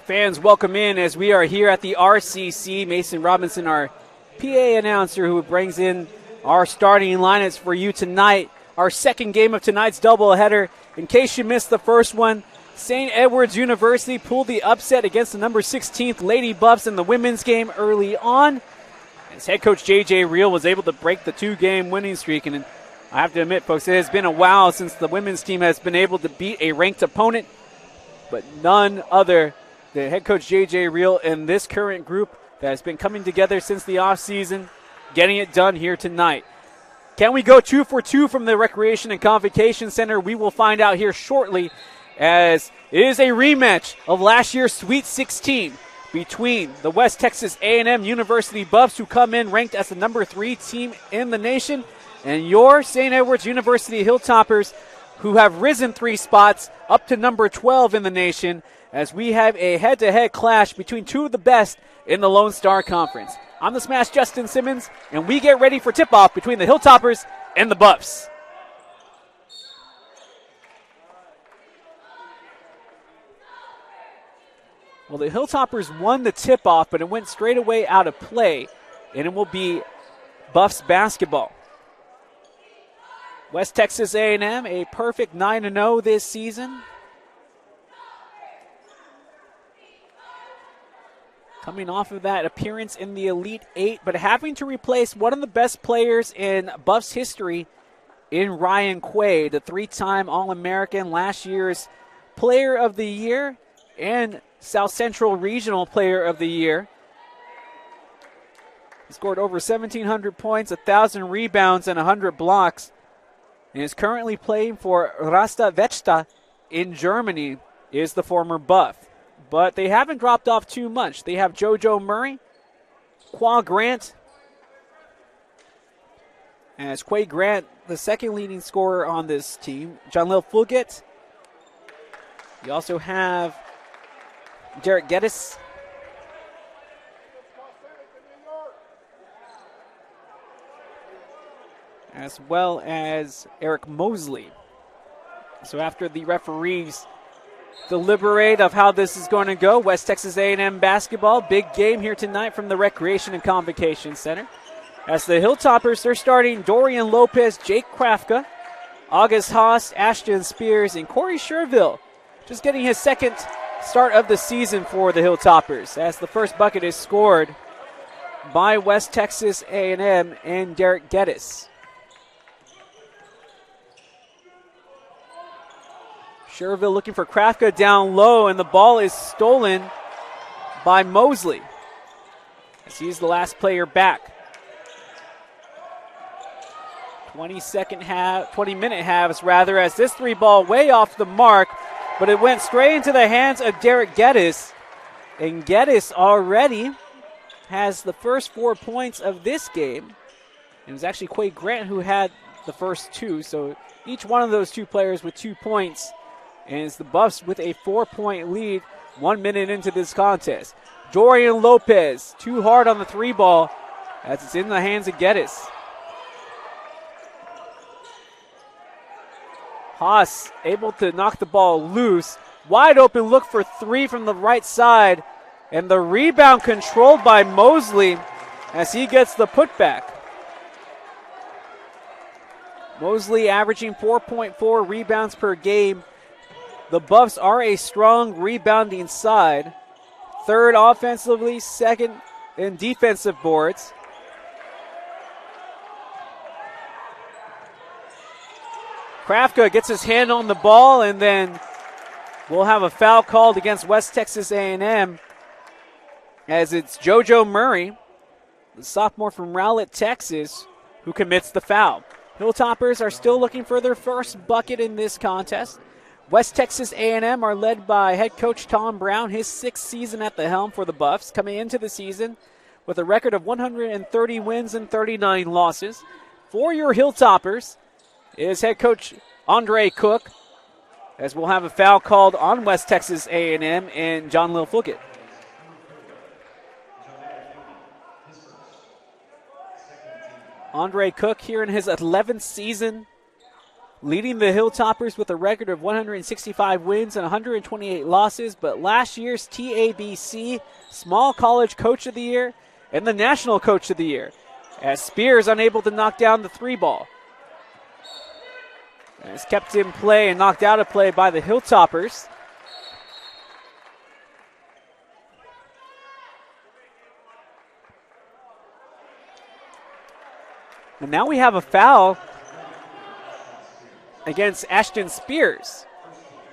Fans, welcome in as we are here at the RCC. Mason Robinson, our PA announcer, who brings in our starting lineups for you tonight. Our second game of tonight's doubleheader. In case you missed the first one, St. Edward's University pulled the upset against the number 16th Lady Buffs in the women's game early on. As head coach J.J. Reel was able to break the two-game winning streak. And I have to admit, folks, it has been a while since the women's team has been able to beat a ranked opponent, but none other than head coach J.J. Reel and this current group that has been coming together since the offseason, getting it done here tonight. Can we go 2 for 2 from the Recreation and Convocation Center? We will find out here shortly, as it is a rematch of last year's Sweet 16 between the West Texas A&M University Buffs, who come in ranked as the number 3 team in the nation, and your St. Edward's University Hilltoppers, who have risen 3 spots up to number 12 in the nation, as we have a head-to-head clash between two of the best in the Lone Star Conference. I'm the Smash Justin Simmons, and we get ready for tip-off between the Hilltoppers and the Buffs. Well, the Hilltoppers won the tip-off, but it went straight away out of play, and it will be Buffs basketball. West Texas A&M, a perfect 9-0 this season. Coming off of that appearance in the Elite Eight, but having to replace one of the best players in Buffs history in Ryan Quaid, the 3-time All-American, last year's Player of the Year and South Central Regional Player of the Year. He scored over 1,700 points, 1,000 rebounds, and 100 blocks, and is currently playing for Rasta Vechta in Germany, is the former Buff. But they haven't dropped off too much. They have JoJo Murray, Qua Grant, as Quay Grant, the second leading scorer on this team, Janlil Fulgett. You also have Derek Geddes, as well as Eric Mosley. So after the referees deliberate of how this is going to go, West Texas A&M basketball, big game here tonight from the Recreation and Convocation Center. As the Hilltoppers, they're starting Dorian Lopez, Jake Krafka, August Haas, Ashton Spears, and Corey Sherville, just getting his second start of the season for the Hilltoppers, as the first bucket is scored by West Texas A&M and Derek Geddes. Sherville looking for Krafka down low, and the ball is stolen by Mosley, as he's the last player back. 20-minute halves, as this 3-ball way off the mark, but it went straight into the hands of Derek Geddes, and Geddes already has the first 4 points of this game. It was actually Quay Grant who had the first 2, so each one of those 2 players with 2 points. And it's the Buffs with a 4-point lead 1 minute into this contest. Dorian Lopez, too hard on the 3-ball, as it's in the hands of Geddes. Haas able to knock the ball loose. Wide open look for 3 from the right side. And the rebound controlled by Mosley as he gets the putback. Mosley averaging 4.4 rebounds per game. The Buffs are a strong rebounding side. 3rd offensively, 2nd in defensive boards. Krafka gets his hand on the ball, and then we'll have a foul called against West Texas A&M, as it's JoJo Murray, the sophomore from Rowlett, Texas, who commits the foul. Hilltoppers are still looking for their first bucket in this contest. West Texas A&M are led by head coach Tom Brown, his 6th season at the helm for the Buffs, coming into the season with a record of 130 wins and 39 losses. For your Hilltoppers is head coach Andre Cook, as we'll have a foul called on West Texas A&M and John Lil Fulgett. Andre Cook here in his 11th season leading the Hilltoppers with a record of 165 wins and 128 losses, but last year's TABC Small College Coach of the Year and the National Coach of the Year, as Spears unable to knock down the 3-ball. And it's kept in play and knocked out of play by the Hilltoppers. And now we have a foul against Ashton Spears.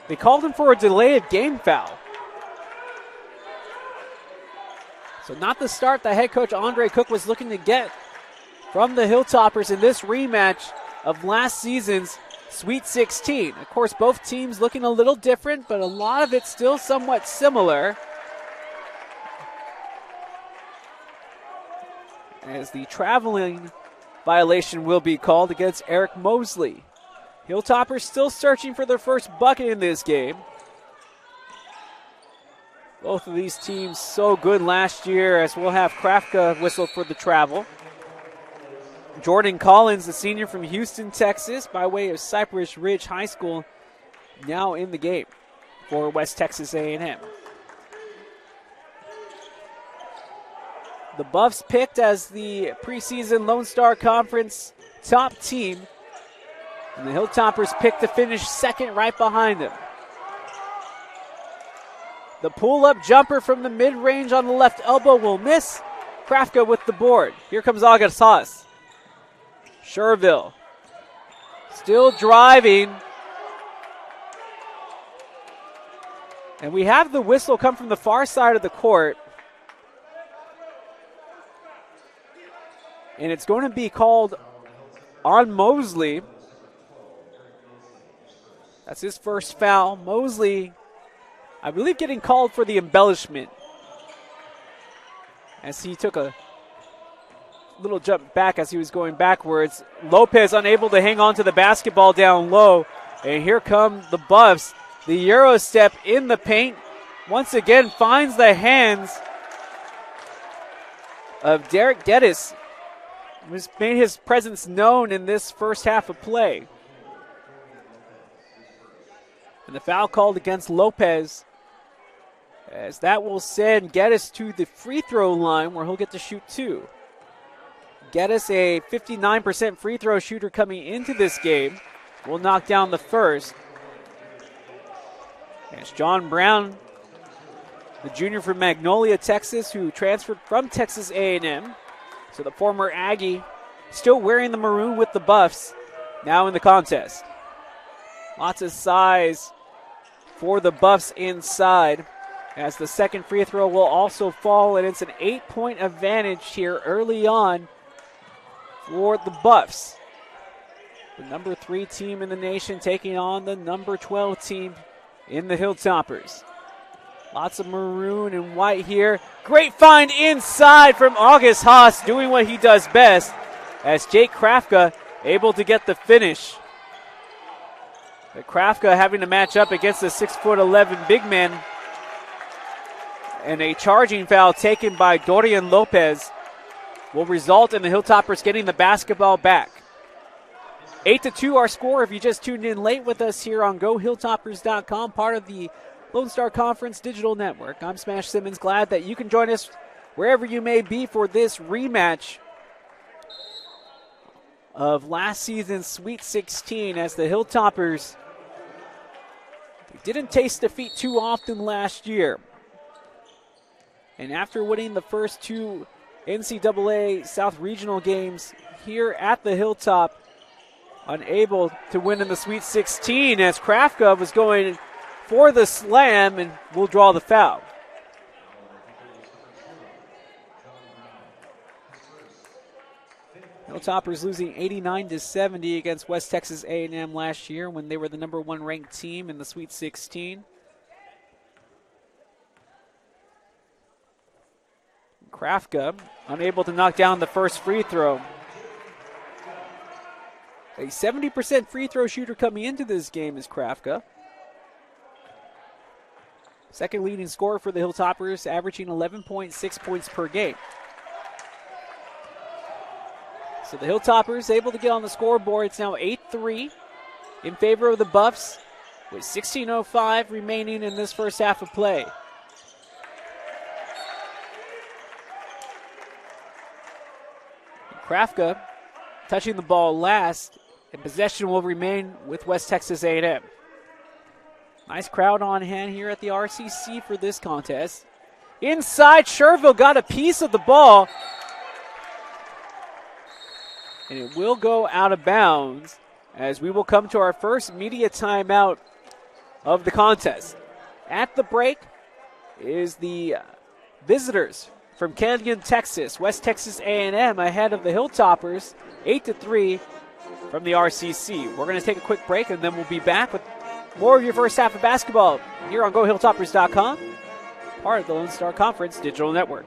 They called him for a delay of game foul. So not the start that head coach Andre Cook was looking to get from the Hilltoppers in this rematch of last season's Sweet 16. Of course, both teams looking a little different, but a lot of it still somewhat similar. As the traveling violation will be called against Eric Mosley. Hilltoppers still searching for their first bucket in this game. Both of these teams so good last year, as we'll have Krafka whistle for the travel. Jordan Collins, the senior from Houston, Texas, by way of Cypress Ridge High School, now in the game for West Texas A&M. The Buffs picked as the preseason Lone Star Conference top team, and the Hilltoppers picked to finish second right behind them. The pull-up jumper from the mid-range on the left elbow will miss. Krafka with the board. Here comes Agasas. Sherville still driving. And we have the whistle come from the far side of the court. And it's going to be called on Mosley. That's his first foul. Mosley, I believe, getting called for the embellishment, as he took a little jump back as he was going backwards. Lopez unable to hang on to the basketball down low. And here come the Buffs. The Euro step in the paint. Once again finds the hands of Derek Geddes, who's made his presence known in this first half of play. And the foul called against Lopez, as that will send Geddes to the free throw line, where he'll get to shoot 2. Geddes, a 59% free throw shooter coming into this game, will knock down the first. As John Brown, the junior from Magnolia, Texas, who transferred from Texas A&M, so the former Aggie, still wearing the maroon with the Buffs, now in the contest. Lots of size for the Buffs inside, as the second free throw will also fall, and it's an 8-point advantage here early on for the Buffs. The number 3 team in the nation taking on the number 12 team in the Hilltoppers. Lots of maroon and white here. Great find inside from August Haas, doing what he does best, as Jake Krafka able to get the finish. But Krafka having to match up against the 6'11" big man, and a charging foul taken by Dorian Lopez will result in the Hilltoppers getting the basketball back. 8-2 our score if you just tuned in late with us here on GoHilltoppers.com, part of the Lone Star Conference Digital Network. I'm Smash Simmons, glad that you can join us wherever you may be for this rematch of last season's Sweet 16, as the Hilltoppers didn't taste defeat too often last year. And after winning the first 2 NCAA South Regional games here at the Hilltop, unable to win in the Sweet 16, as Krafka was going for the slam and will draw the foul. Hilltoppers losing 89-70 against West Texas A&M last year when they were the number 1 ranked team in the Sweet 16. Krafka unable to knock down the first free throw. A 70% free throw shooter coming into this game is Krafka. Second leading scorer for the Hilltoppers, averaging 11.6 points per game. So the Hilltoppers able to get on the scoreboard. It's now 8-3 in favor of the Buffs with 16:05 remaining in this first half of play. Krafka touching the ball last, and possession will remain with West Texas A&M. Nice crowd on hand here at the RCC for this contest. Inside, Sherville got a piece of the ball, and it will go out of bounds as we will come to our first media timeout of the contest. At the break is the visitors from Canyon, Texas. West Texas A&M ahead of the Hilltoppers, 8-3 from the RCC. We're going to take a quick break, and then we'll be back with more of your first half of basketball here on GoHilltoppers.com, part of the Lone Star Conference Digital Network.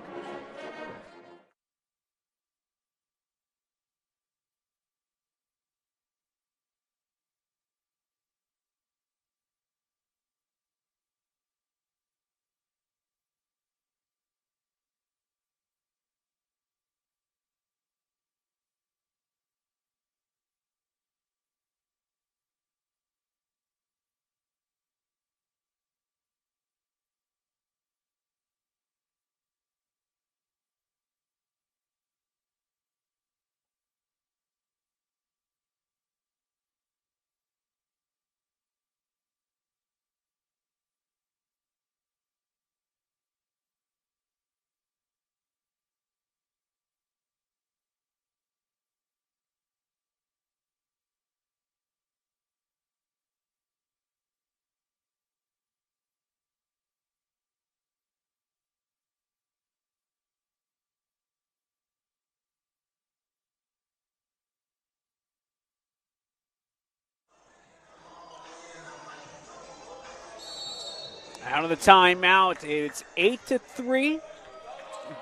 Out of the timeout, it's 8-3.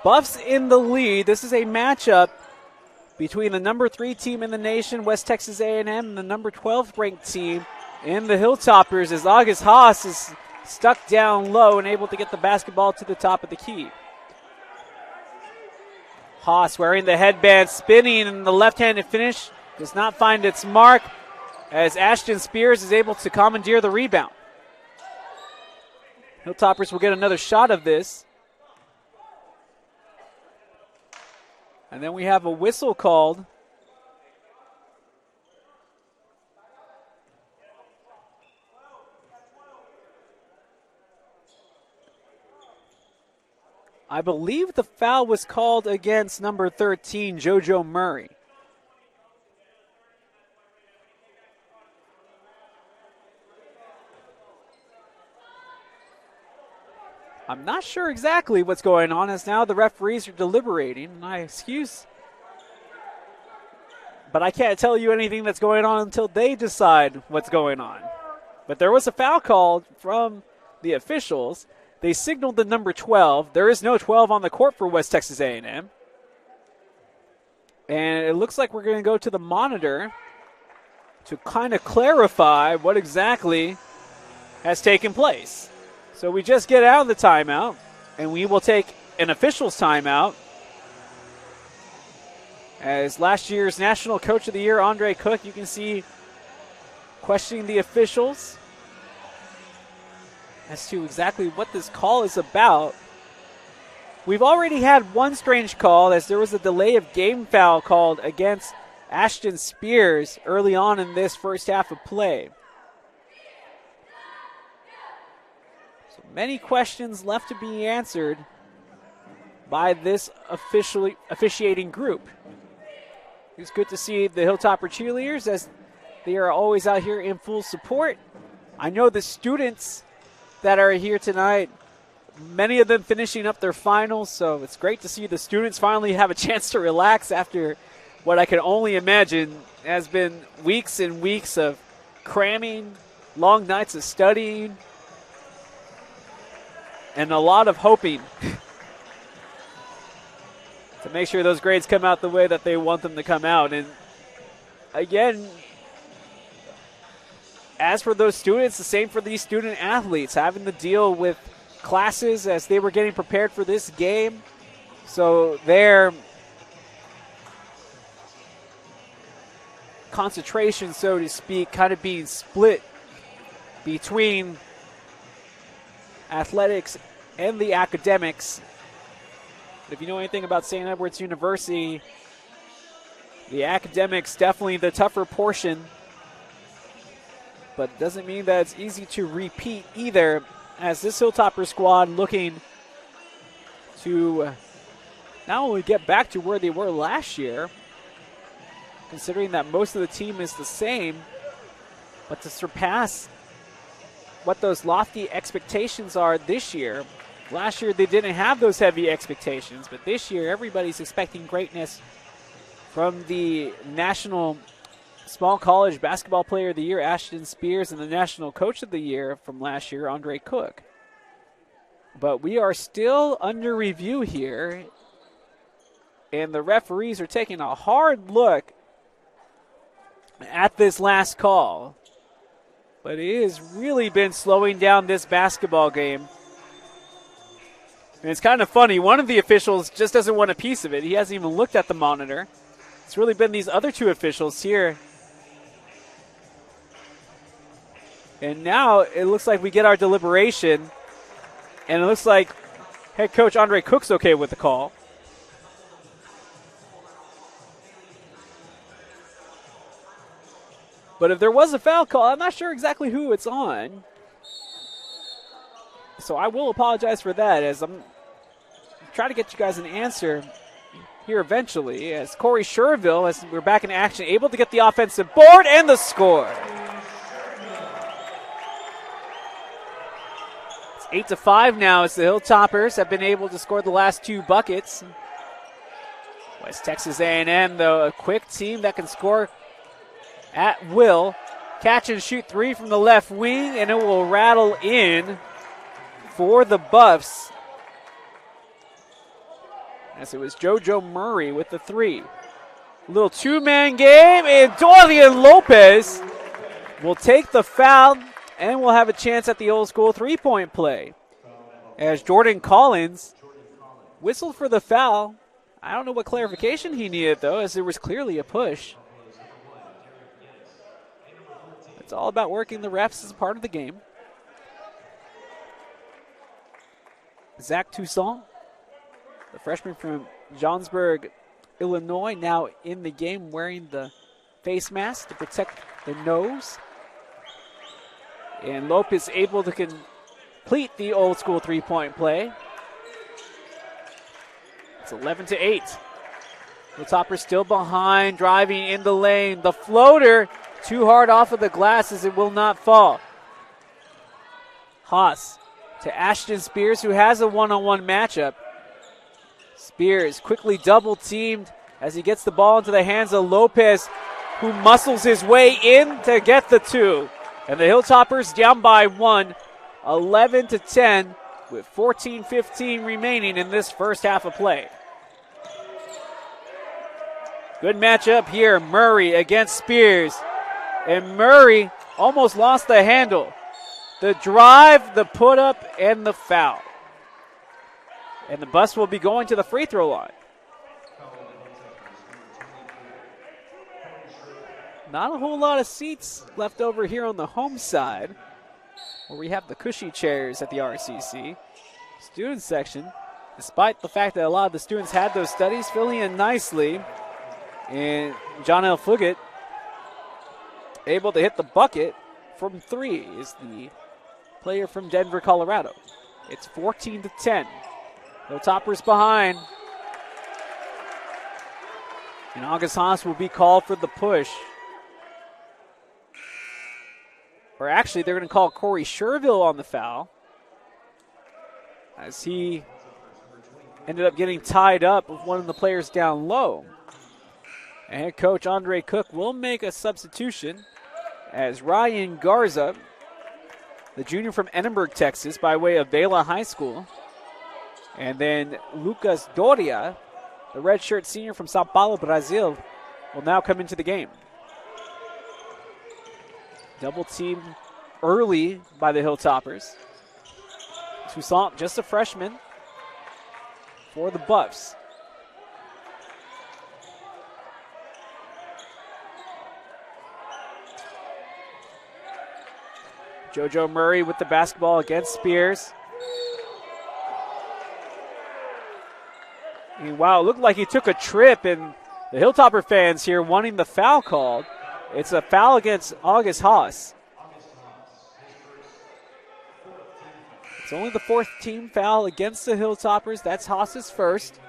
Buffs in the lead. This is a matchup between the number 3 team in the nation, West Texas A&M, and the number 12 ranked team in the Hilltoppers, as August Haas is stuck down low and able to get the basketball to the top of the key. Haas wearing the headband, spinning, and the left-handed finish does not find its mark as Ashton Spears is able to commandeer the rebound. Hilltoppers will get another shot of this. And then we have a whistle called. I believe the foul was called against number 13, JoJo Murray. I'm not sure exactly what's going on, as now the referees are deliberating, and but I can't tell you anything that's going on until they decide what's going on. But there was a foul called from the officials. They signaled the number 12. There is no 12 on the court for West Texas A&M. And it looks like we're going to go to the monitor to kind of clarify what exactly has taken place. So we just get out of the timeout, and we will take an official's timeout as last year's National Coach of the Year, Andre Cook, you can see questioning the officials as to exactly what this call is about. We've already had one strange call, as there was a delay of game foul called against Ashton Spears early on in this first half of play. So many questions left to be answered by this officiating group. It's good to see the Hilltopper cheerleaders, as they are always out here in full support. I know the students that are here tonight, many of them finishing up their finals, so it's great to see the students finally have a chance to relax after what I can only imagine has been weeks and weeks of cramming, long nights of studying, and a lot of hoping to make sure those grades come out the way that they want them to come out. And again, as for those students, the same for these student athletes, having to deal with classes as they were getting prepared for this game. So they're concentration, so to speak, kind of being split between athletics and the academics. But if you know anything about St. Edward's University, the academics definitely the tougher portion, but it doesn't mean that it's easy to repeat either, as this Hilltopper squad looking to not only get back to where they were last year, considering that most of the team is the same, but to surpass what those lofty expectations are this year. Last year they didn't have those heavy expectations, but this year everybody's expecting greatness from the National Small College Basketball Player of the Year, Ashton Spears, and the National Coach of the Year from last year, Andre Cook. But we are still under review here, and the referees are taking a hard look at this last call. But it has really been slowing down this basketball game. And it's kind of funny. One of the officials just doesn't want a piece of it. He hasn't even looked at the monitor. It's really been these other two officials here. And now it looks like we get our deliberation. And it looks like head coach Andre Cook's okay with the call. But if there was a foul call, I'm not sure exactly who it's on. So I will apologize for that, as I'm trying to get you guys an answer here eventually. As Corey Sherville, as we're back in action, able to get the offensive board and the score. It's 8-5 now as the Hilltoppers have been able to score the last two buckets. West Texas A&M, though, a quick team that can score at will. Catch and shoot three from the left wing, and it will rattle in for the Buffs, as it was JoJo Murray with the three. A little two-man game, and Dorian Lopez will take the foul, and we'll have a chance at the old school three-point play. As Jordan Collins whistled for the foul. I don't know what clarification he needed, though, as there was clearly a push. It's all about working the refs as part of the game. Zach Toussaint, the freshman from Johnsburg, Illinois, now in the game wearing the face mask to protect the nose. And Lopez able to complete the old school three-point play. It's 11-8. The Toppers still behind, driving in the lane. The floater too hard off of the glass as it will not fall. Haas to Ashton Spears, who has a one-on-one matchup. Spears quickly double-teamed as he gets the ball into the hands of Lopez, who muscles his way in to get the two. And the Hilltoppers down by one, 11-10, with 14-15 remaining in this first half of play. Good matchup here, Murray against Spears. And Murray almost lost the handle. The drive, the put-up, and the foul. And the Buffs will be going to the free throw line. Not a whole lot of seats left over here on the home side, where we have the cushy chairs at the RCC. Student section, despite the fact that a lot of the students had those studies, filling in nicely. And John L. Fugit able to hit the bucket from three is the player from Denver, Colorado. It's 14-10. No Toppers behind. And August Haas will be called for the push. Or actually, they're going to call Corey Sherville on the foul, as he ended up getting tied up with one of the players down low. And head coach Andre Cook will make a substitution, as Ryan Garza, the junior from Edinburgh, Texas, by way of Vela High School, and then Lucas Doria, the redshirt senior from Sao Paulo, Brazil, will now come into the game. Double teamed early by the Hilltoppers. Toussaint, just a freshman for the Buffs. JoJo Murray with the basketball against Spears. And wow, it looked like he took a trip, and the Hilltopper fans here wanting the foul called. It's a foul against August Haas. It's only the 4th team foul against the Hilltoppers. That's Haas's first.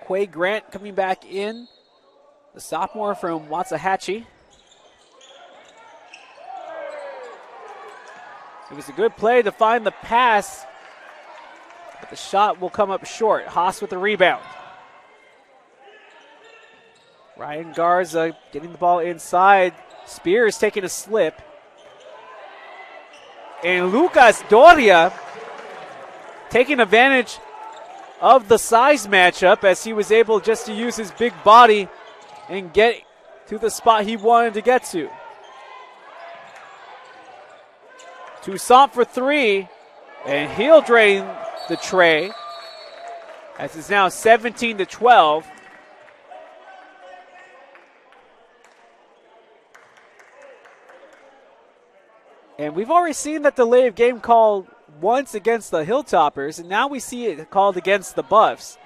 Quay Grant coming back in, the sophomore from Waxahachie. It was a good play to find the pass, but the shot will come up short. Haas with the rebound. Ryan Garza getting the ball inside. Spears taking a slip. And Lucas Doria taking advantage of the size matchup as he was able just to use his big body and get to the spot he wanted to get to. Toussaint for 3, and he'll drain the tray as it's now 17-12. And we've already seen that delay of game called once against the Hilltoppers, and now we see it called against the Buffs.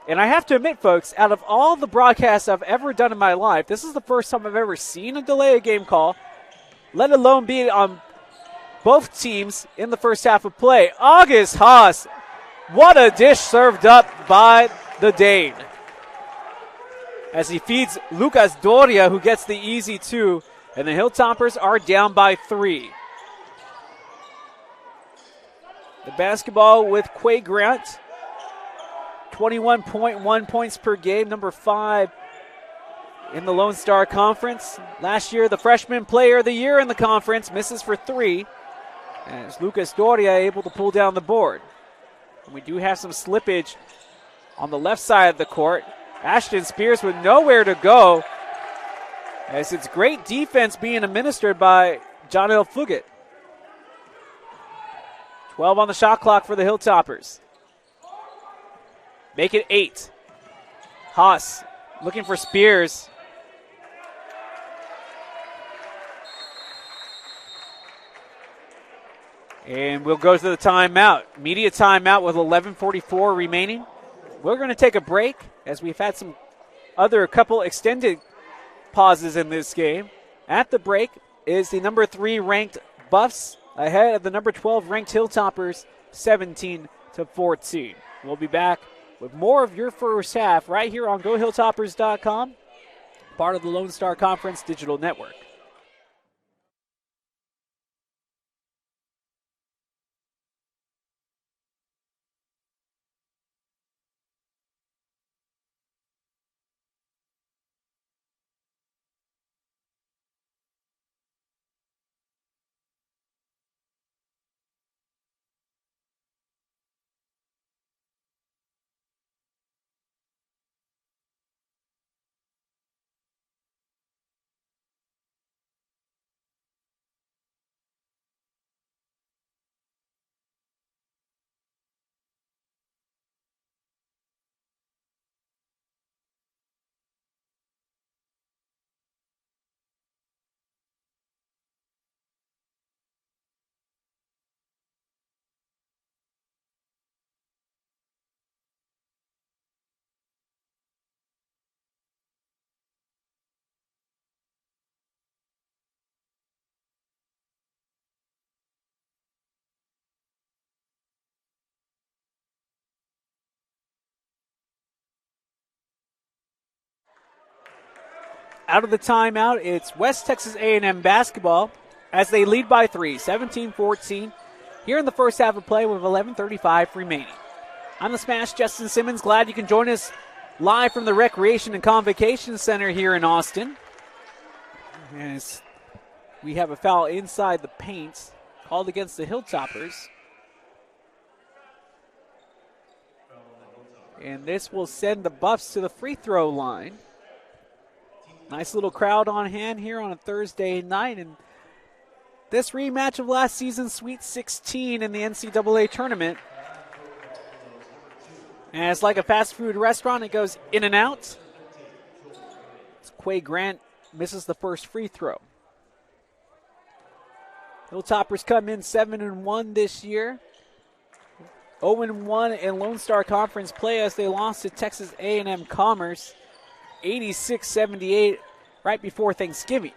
And I have to admit, folks, out of all the broadcasts I've ever done in my life, this is the first time I've ever seen a delay of game call, let alone be on both teams in the first half of play. August Haas, what a dish served up by the Dane, as he feeds Lucas Doria, who gets the easy 2. And the Hilltoppers are down by 3. The basketball with Quay Grant. 21.1 points per game, number 5 in the Lone Star Conference. Last year, the freshman player of the year in the conference, misses for 3. As Lucas Doria able to pull down the board. And we do have some slippage on the left side of the court. Ashton Spears with nowhere to go, as it's great defense being administered by John L. Fugit. 12 on the shot clock for the Hilltoppers. Make it 8. Haas looking for Spears. And we'll go to the timeout. Media timeout with 11:44 remaining. We're going to take a break as we've had some other couple extended pauses in this game. At the break is the number 3 ranked Buffs ahead of the number 12 ranked Hilltoppers, 17-14. We'll be back with more of your first half right here on GoHilltoppers.com, part of the Lone Star Conference Digital Network. Out of the timeout, it's West Texas A&M basketball as they lead by 3, 17-14, here in the first half of play with 11:35 remaining. I'm the Smash Justin Simmons. Glad you can join us live from the Recreation and Convocation Center here in Austin. As we have a foul inside the paint called against the Hilltoppers. And this will send the Buffs to the free throw line. Nice little crowd on hand here on a Thursday night. And this rematch of last season's Sweet 16 in the NCAA tournament. And it's like a fast food restaurant. It goes in and out. It's Quay Grant misses the first free throw. Hilltoppers come in 7-1 this year. 0-1 in Lone Star Conference play as they lost to Texas A&M Commerce 86-78 right before Thanksgiving.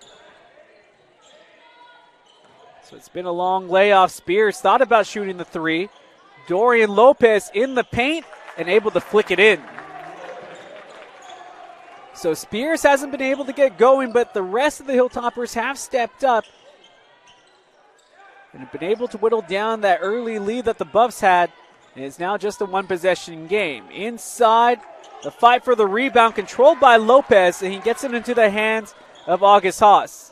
So it's been a long layoff. Spears thought about shooting the three. Dorian Lopez in the paint and able to flick it in. So Spears hasn't been able to get going, but the rest of the Hilltoppers have stepped up and have been able to whittle down that early lead that the Buffs had. And it's now just a one-possession game. Inside, the fight for the rebound controlled by Lopez, and he gets it into the hands of August Haas.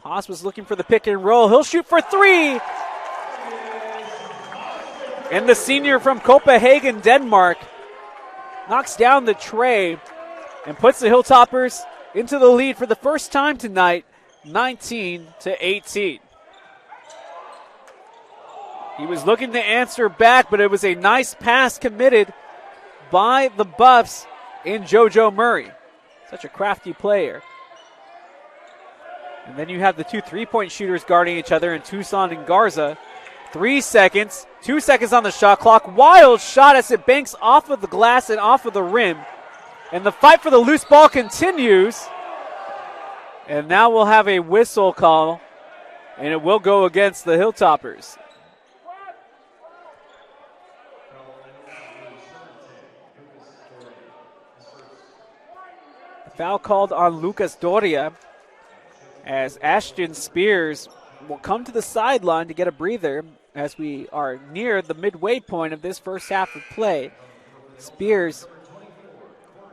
Haas was looking for the pick and roll. He'll shoot for three. And the senior from Copenhagen, Denmark, knocks down the tray and puts the Hilltoppers into the lead for the first time tonight, 19-18. He was looking to answer back, but it was a nice pass committed by the Buffs in JoJo Murray. Such a crafty player. And then you have the two three-point shooters guarding each other in Tucson and Garza. 3 seconds, 2 seconds on the shot clock. Wild shot as it banks off of the glass and off of the rim. And the fight for the loose ball continues. And now we'll have a whistle call, and it will go against the Hilltoppers. Foul called on Lucas Doria as Ashton Spears will come to the sideline to get a breather as we are near the midway point of this first half of play. Spears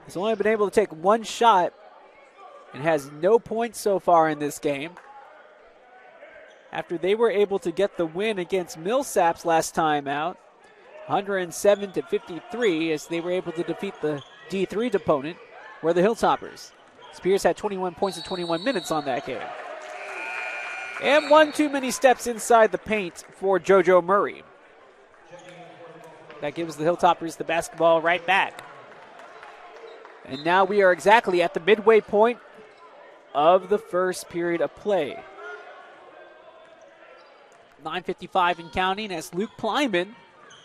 has only been able to take one shot and has no points so far in this game. After they were able to get the win against Millsaps last time out, 107-53, as they were able to defeat the D3 opponent, were the Hilltoppers. Spears had 21 points in 21 minutes on that game. And one too many steps inside the paint for JoJo Murray. That gives the Hilltoppers the basketball right back. And now we are exactly at the midway point of the first period of play. 9:55 and counting as Luke Plyman,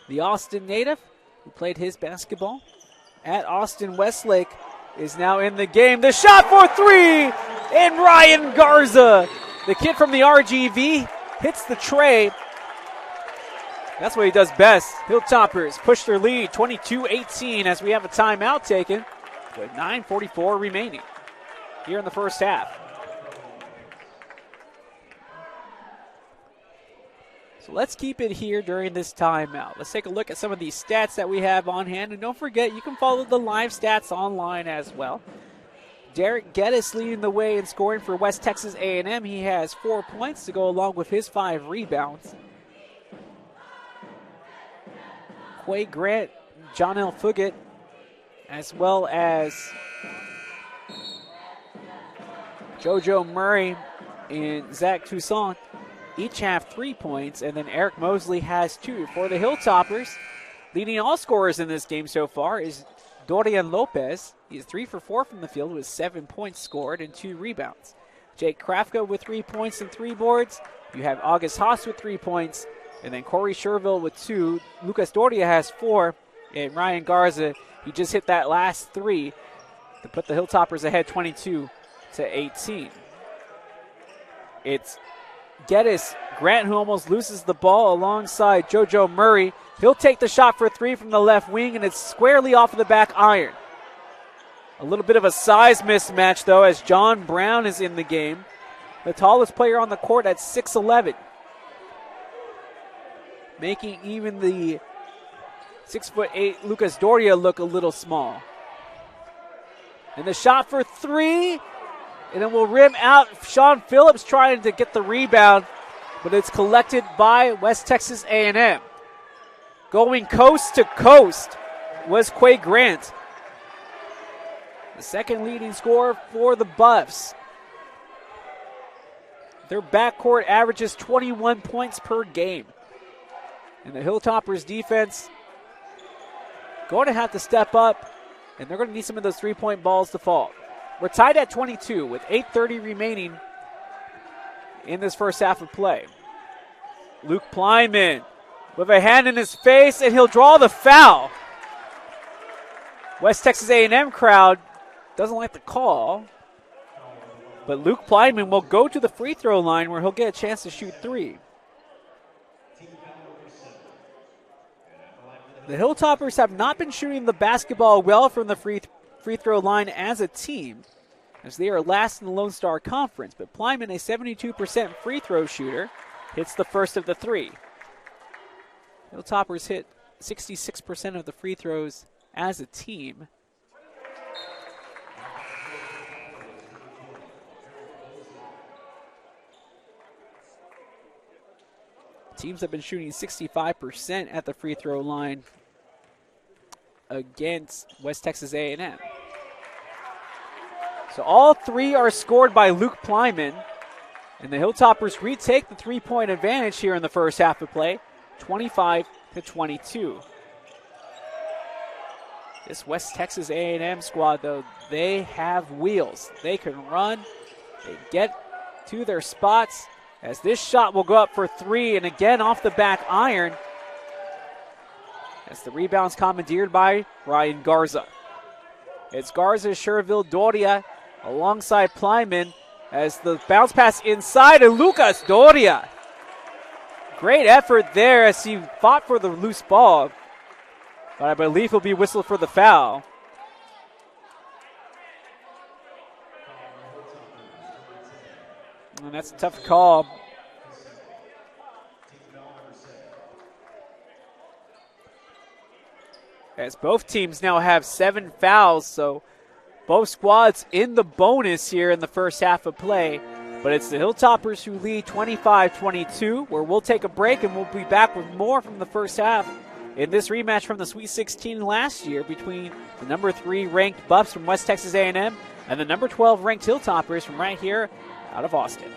the Austin native, who played his basketball at Austin Westlake, is now in the game. The shot for three, and Ryan Garza, the kid from the RGV, hits the tray. That's what he does best. Hilltoppers push their lead 22-18 as we have a timeout taken with 9:44 remaining here in the first half. So let's keep it here during this timeout. Let's take a look at some of these stats that we have on hand. And don't forget, you can follow the live stats online as well. Derek Geddes leading the way in scoring for West Texas A&M. He has 4 points to go along with his 5 rebounds. Quay Grant, John L. Fugit, as well as JoJo Murray and Zach Toussaint each have 3 points, and then Eric Mosley has 2. For the Hilltoppers, leading all scorers in this game so far is Dorian Lopez. He's 3 for 4 from the field with 7 points scored and 2 rebounds. Jake Krafka with 3 points and 3 boards. You have August Haas with 3 points, and then Corey Sherville with 2. Lucas Doria has 4, and Ryan Garza, he just hit that last 3 to put the Hilltoppers ahead 22-18. It's Geddes Grant, who almost loses the ball alongside JoJo Murray. He'll take the shot for 3 from the left wing, and it's squarely off of the back iron. A little bit of a size mismatch, though, as John Brown is in the game, the tallest player on the court at 6'11", making even the 6'8" Lucas Doria look a little small. And the shot for 3, and it will rim out. Sean Phillips trying to get the rebound, but it's collected by West Texas A&M. Going coast to coast was Quay Grant, the second leading scorer for the Buffs. Their backcourt averages 21 points per game. And the Hilltoppers defense going to have to step up and they're going to need some of those three-point balls to fall. We're tied at 22 with 8:30 remaining in this first half of play. Luke Plyman with a hand in his face, and he'll draw the foul. West Texas A&M crowd doesn't like the call, but Luke Plyman will go to the free throw line where he'll get a chance to shoot three. The Hilltoppers have not been shooting the basketball well from the free throw line as a team, as they are last in the Lone Star Conference. But Plyman, a 72% free throw shooter, hits the first of the three. Hilltoppers hit 66% of the free throws as a team. Teams have been shooting 65% at the free throw line against West Texas A&M. So all three are scored by Luke Plyman, and the Hilltoppers retake the three-point advantage here in the first half of play, 25-22. This West Texas A&M squad, though, they have wheels. They can run, they get to their spots, as this shot will go up for three, and again off the back iron, as the rebound's commandeered by Ryan Garza. It's Garza, Sherville, Doria alongside Plyman, as the bounce pass inside, and Lucas Doria. Great effort there as he fought for the loose ball, but I believe he'll be whistled for the foul. And that's a tough call. As both teams now have 7 fouls, so both squads in the bonus here in the first half of play. But it's the Hilltoppers who lead 25-22, where we'll take a break and we'll be back with more from the first half in this rematch from the Sweet 16 last year between the number 3 ranked Buffs from West Texas A&M and the number 12 ranked Hilltoppers from right here out of Austin.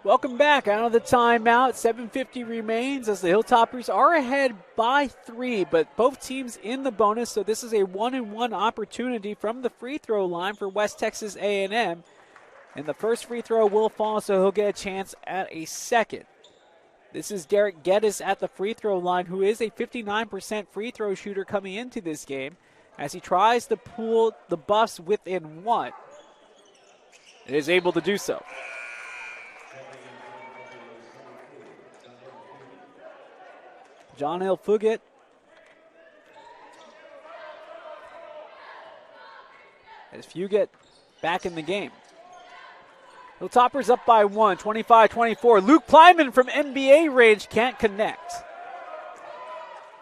Welcome back out of the timeout. 7:50 remains as the Hilltoppers are ahead by 3, but both teams in the bonus, so this is a 1-and-1 opportunity from the free throw line for West Texas A&M. And the first free throw will fall, so he'll get a chance at a second. This is Derek Geddes at the free throw line, who is a 59% free throw shooter coming into this game, as he tries to pull the Buffs within 1. And is able to do so. John L. Fugit as Fugit back in the game. Hilltoppers up by 1, 25-24. Luke Plyman from NBA range can't connect.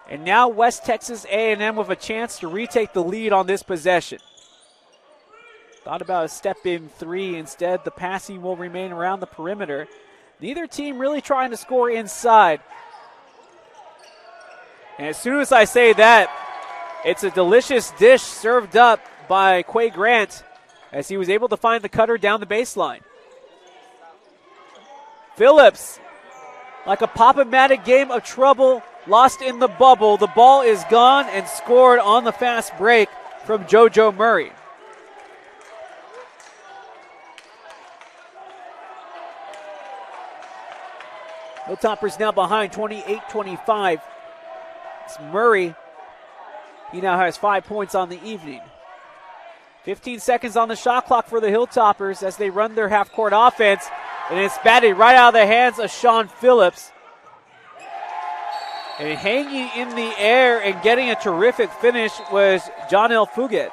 And now West Texas A&M with a chance to retake the lead on this possession. Thought about a step-in 3. Instead, the passing will remain around the perimeter. Neither team really trying to score inside. And as soon as I say that, it's a delicious dish served up by Quay Grant as he was able to find the cutter down the baseline. Phillips, like a Pop-O-Matic game of trouble, lost in the bubble. The ball is gone and scored on the fast break from JoJo Murray. Hilltoppers now behind 28-25. It's Murray. He now has 5 points on the evening. 15 seconds on the shot clock for the Hilltoppers as they run their half-court offense. And it's batted right out of the hands of Sean Phillips. And hanging in the air and getting a terrific finish was Jonel Fugit.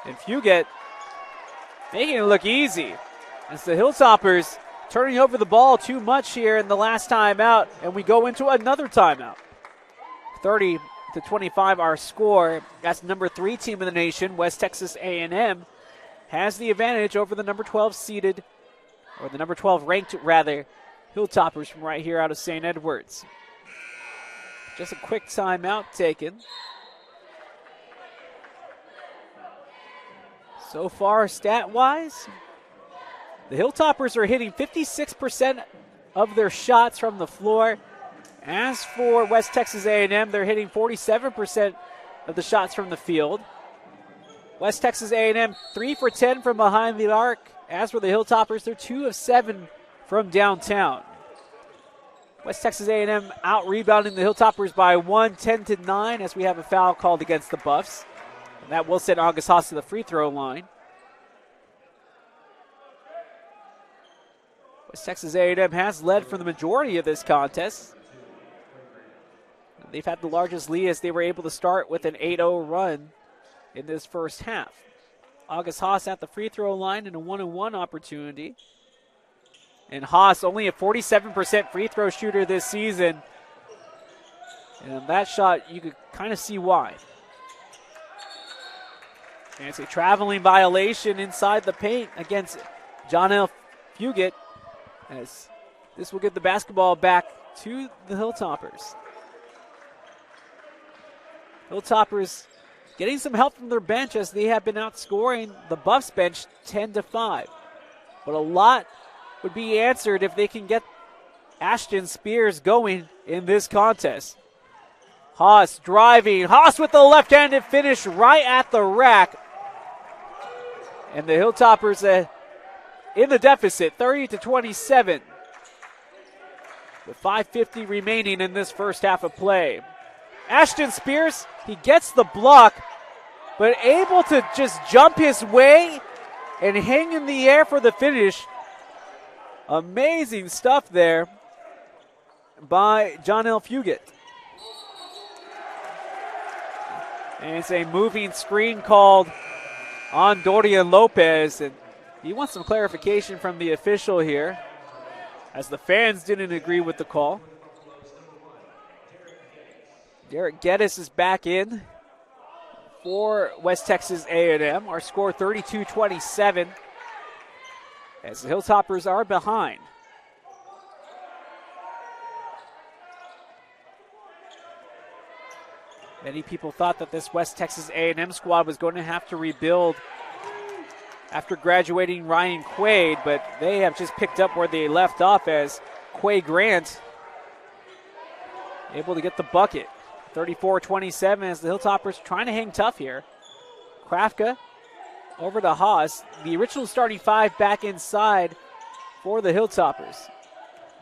And Fugit making it look easy. As the Hilltoppers turning over the ball too much here in the last timeout. And we go into another timeout. 30-25 our score. That's number 3 team in the nation, West Texas A&M, has the advantage over the number 12 seeded, or the number 12 ranked rather, Hilltoppers from right here out of St. Edwards. Just a quick timeout taken. So far, stat-wise, the Hilltoppers are hitting 56% of their shots from the floor. As for West Texas A&M, they're hitting 47% of the shots from the field. West Texas A&M 3 for 10 from behind the arc. As for the Hilltoppers, they're 2 of 7 from downtown. West Texas A&M out-rebounding the Hilltoppers by 1, 10-9, as we have a foul called against the Buffs. And that will send August Haas to the free throw line. West Texas A&M has led for the majority of this contest. They've had the largest lead as they were able to start with an 8-0 run in this first half. August Haas at the free throw line in a 1-on-1 opportunity. And Haas only a 47% free throw shooter this season. And that shot, you could kind of see why. And it's a traveling violation inside the paint against Jonel Fugit, as this will get the basketball back to the Hilltoppers. Hilltoppers getting some help from their bench as they have been outscoring the Buffs bench 10-5. But a lot would be answered if they can get Ashton Spears going in this contest. Haas driving. Haas with the left-handed finish right at the rack. And the Hilltoppers in the deficit, 30-27. With 5:50 remaining in this first half of play. Ashton Spears, he gets the block, but able to just jump his way and hang in the air for the finish. Amazing stuff there by Jonel Fugit. And it's a moving screen called on Dorian Lopez, and he wants some clarification from the official here, as the fans didn't agree with the call. Derek Geddes is back in for West Texas A&M. Our score 32-27 as the Hilltoppers are behind. Many people thought that this West Texas A&M squad was going to have to rebuild after graduating Ryan Quaid, but they have just picked up where they left off as Quay Grant able to get the bucket. 34-27 as the Hilltoppers trying to hang tough here. Krafka over to Haas. The original starting 5 back inside for the Hilltoppers.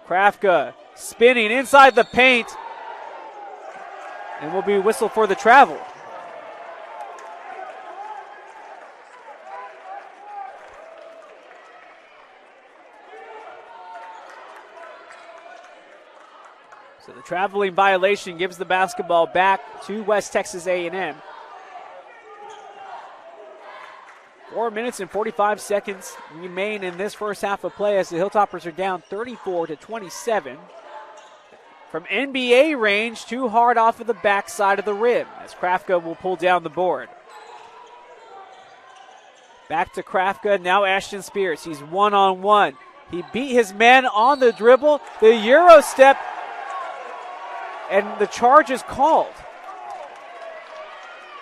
Krafka spinning inside the paint and will be whistled for the travel. So the traveling violation gives the basketball back to West Texas A&M. 4 minutes and 45 seconds remain in this first half of play as the Hilltoppers are down 34-27. From NBA range, too hard off of the backside of the rim as Krafka will pull down the board. Back to Krafka, now Ashton Spears. He's one-on-one. He beat his man on the dribble. The Euro step, and the charge is called.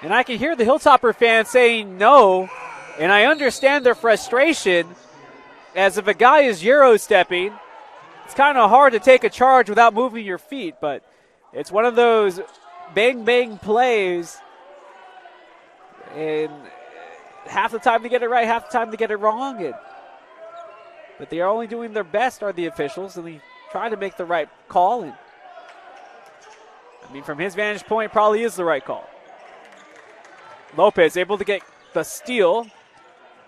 And I can hear the Hilltopper fans saying no, and I understand their frustration, as if a guy is Euro stepping, it's kind of hard to take a charge without moving your feet, but it's one of those bang-bang plays, and half the time they get it right, half the time they get it wrong. But they are only doing their best, are the officials, and they trying to make the right call. And I mean, from his vantage point, it probably is the right call. Lopez able to get the steal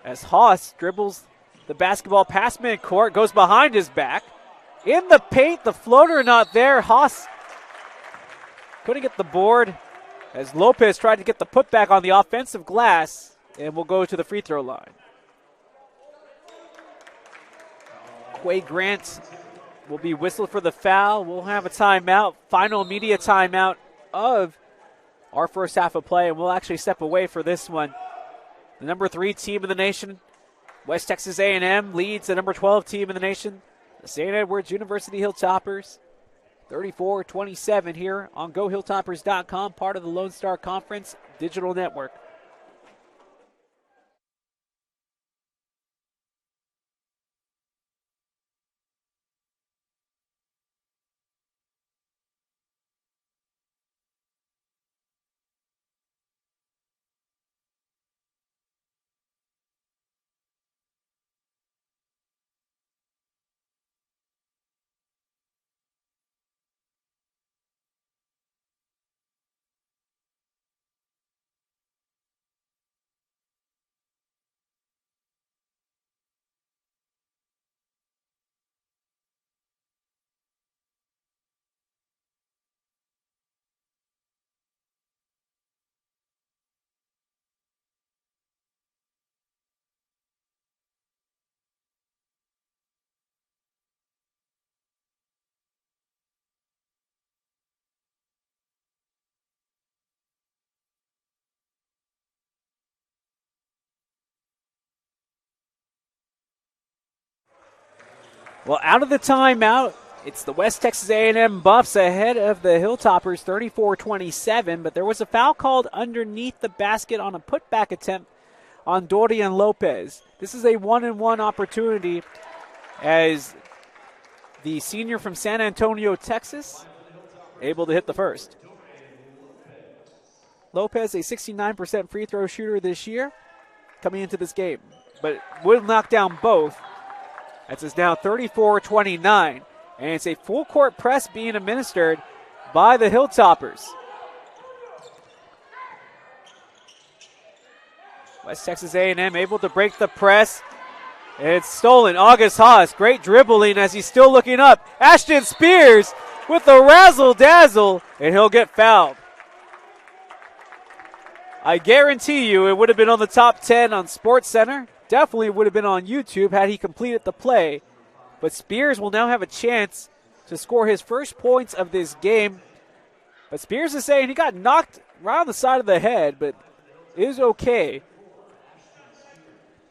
as Haas dribbles the basketball past midcourt, goes behind his back. In the paint, the floater not there. Haas couldn't get the board as Lopez tried to get the putback on the offensive glass and will go to the free throw line. Quay Grant will be whistled for the foul. We'll have a timeout, final media timeout of our first half of play, and we'll actually step away for this one. The number 3 team in the nation, West Texas A&M, leads the number 12 team in the nation, the St. Edwards University Hilltoppers, 34-27 here on GoHilltoppers.com, part of the Lone Star Conference Digital Network. Well, out of the timeout, it's the West Texas A&M Buffs ahead of the Hilltoppers 34-27, but there was a foul called underneath the basket on a putback attempt on Dorian Lopez. This is a 1-and-1 opportunity as the senior from San Antonio, Texas, able to hit the first. Lopez, a 69% free throw shooter this year, coming into this game, but will knock down both. It's now 34-29, and it's a full court press being administered by the Hilltoppers. West Texas A&M able to break the press. And it's stolen. August Haas, great dribbling as he's still looking up. Ashton Spears with the razzle-dazzle, and he'll get fouled. I guarantee you it would have been on the top 10 on SportsCenter. Definitely would have been on YouTube had he completed the play. But Spears will now have a chance to score his first points of this game. But Spears is saying he got knocked around the side of the head, but is okay.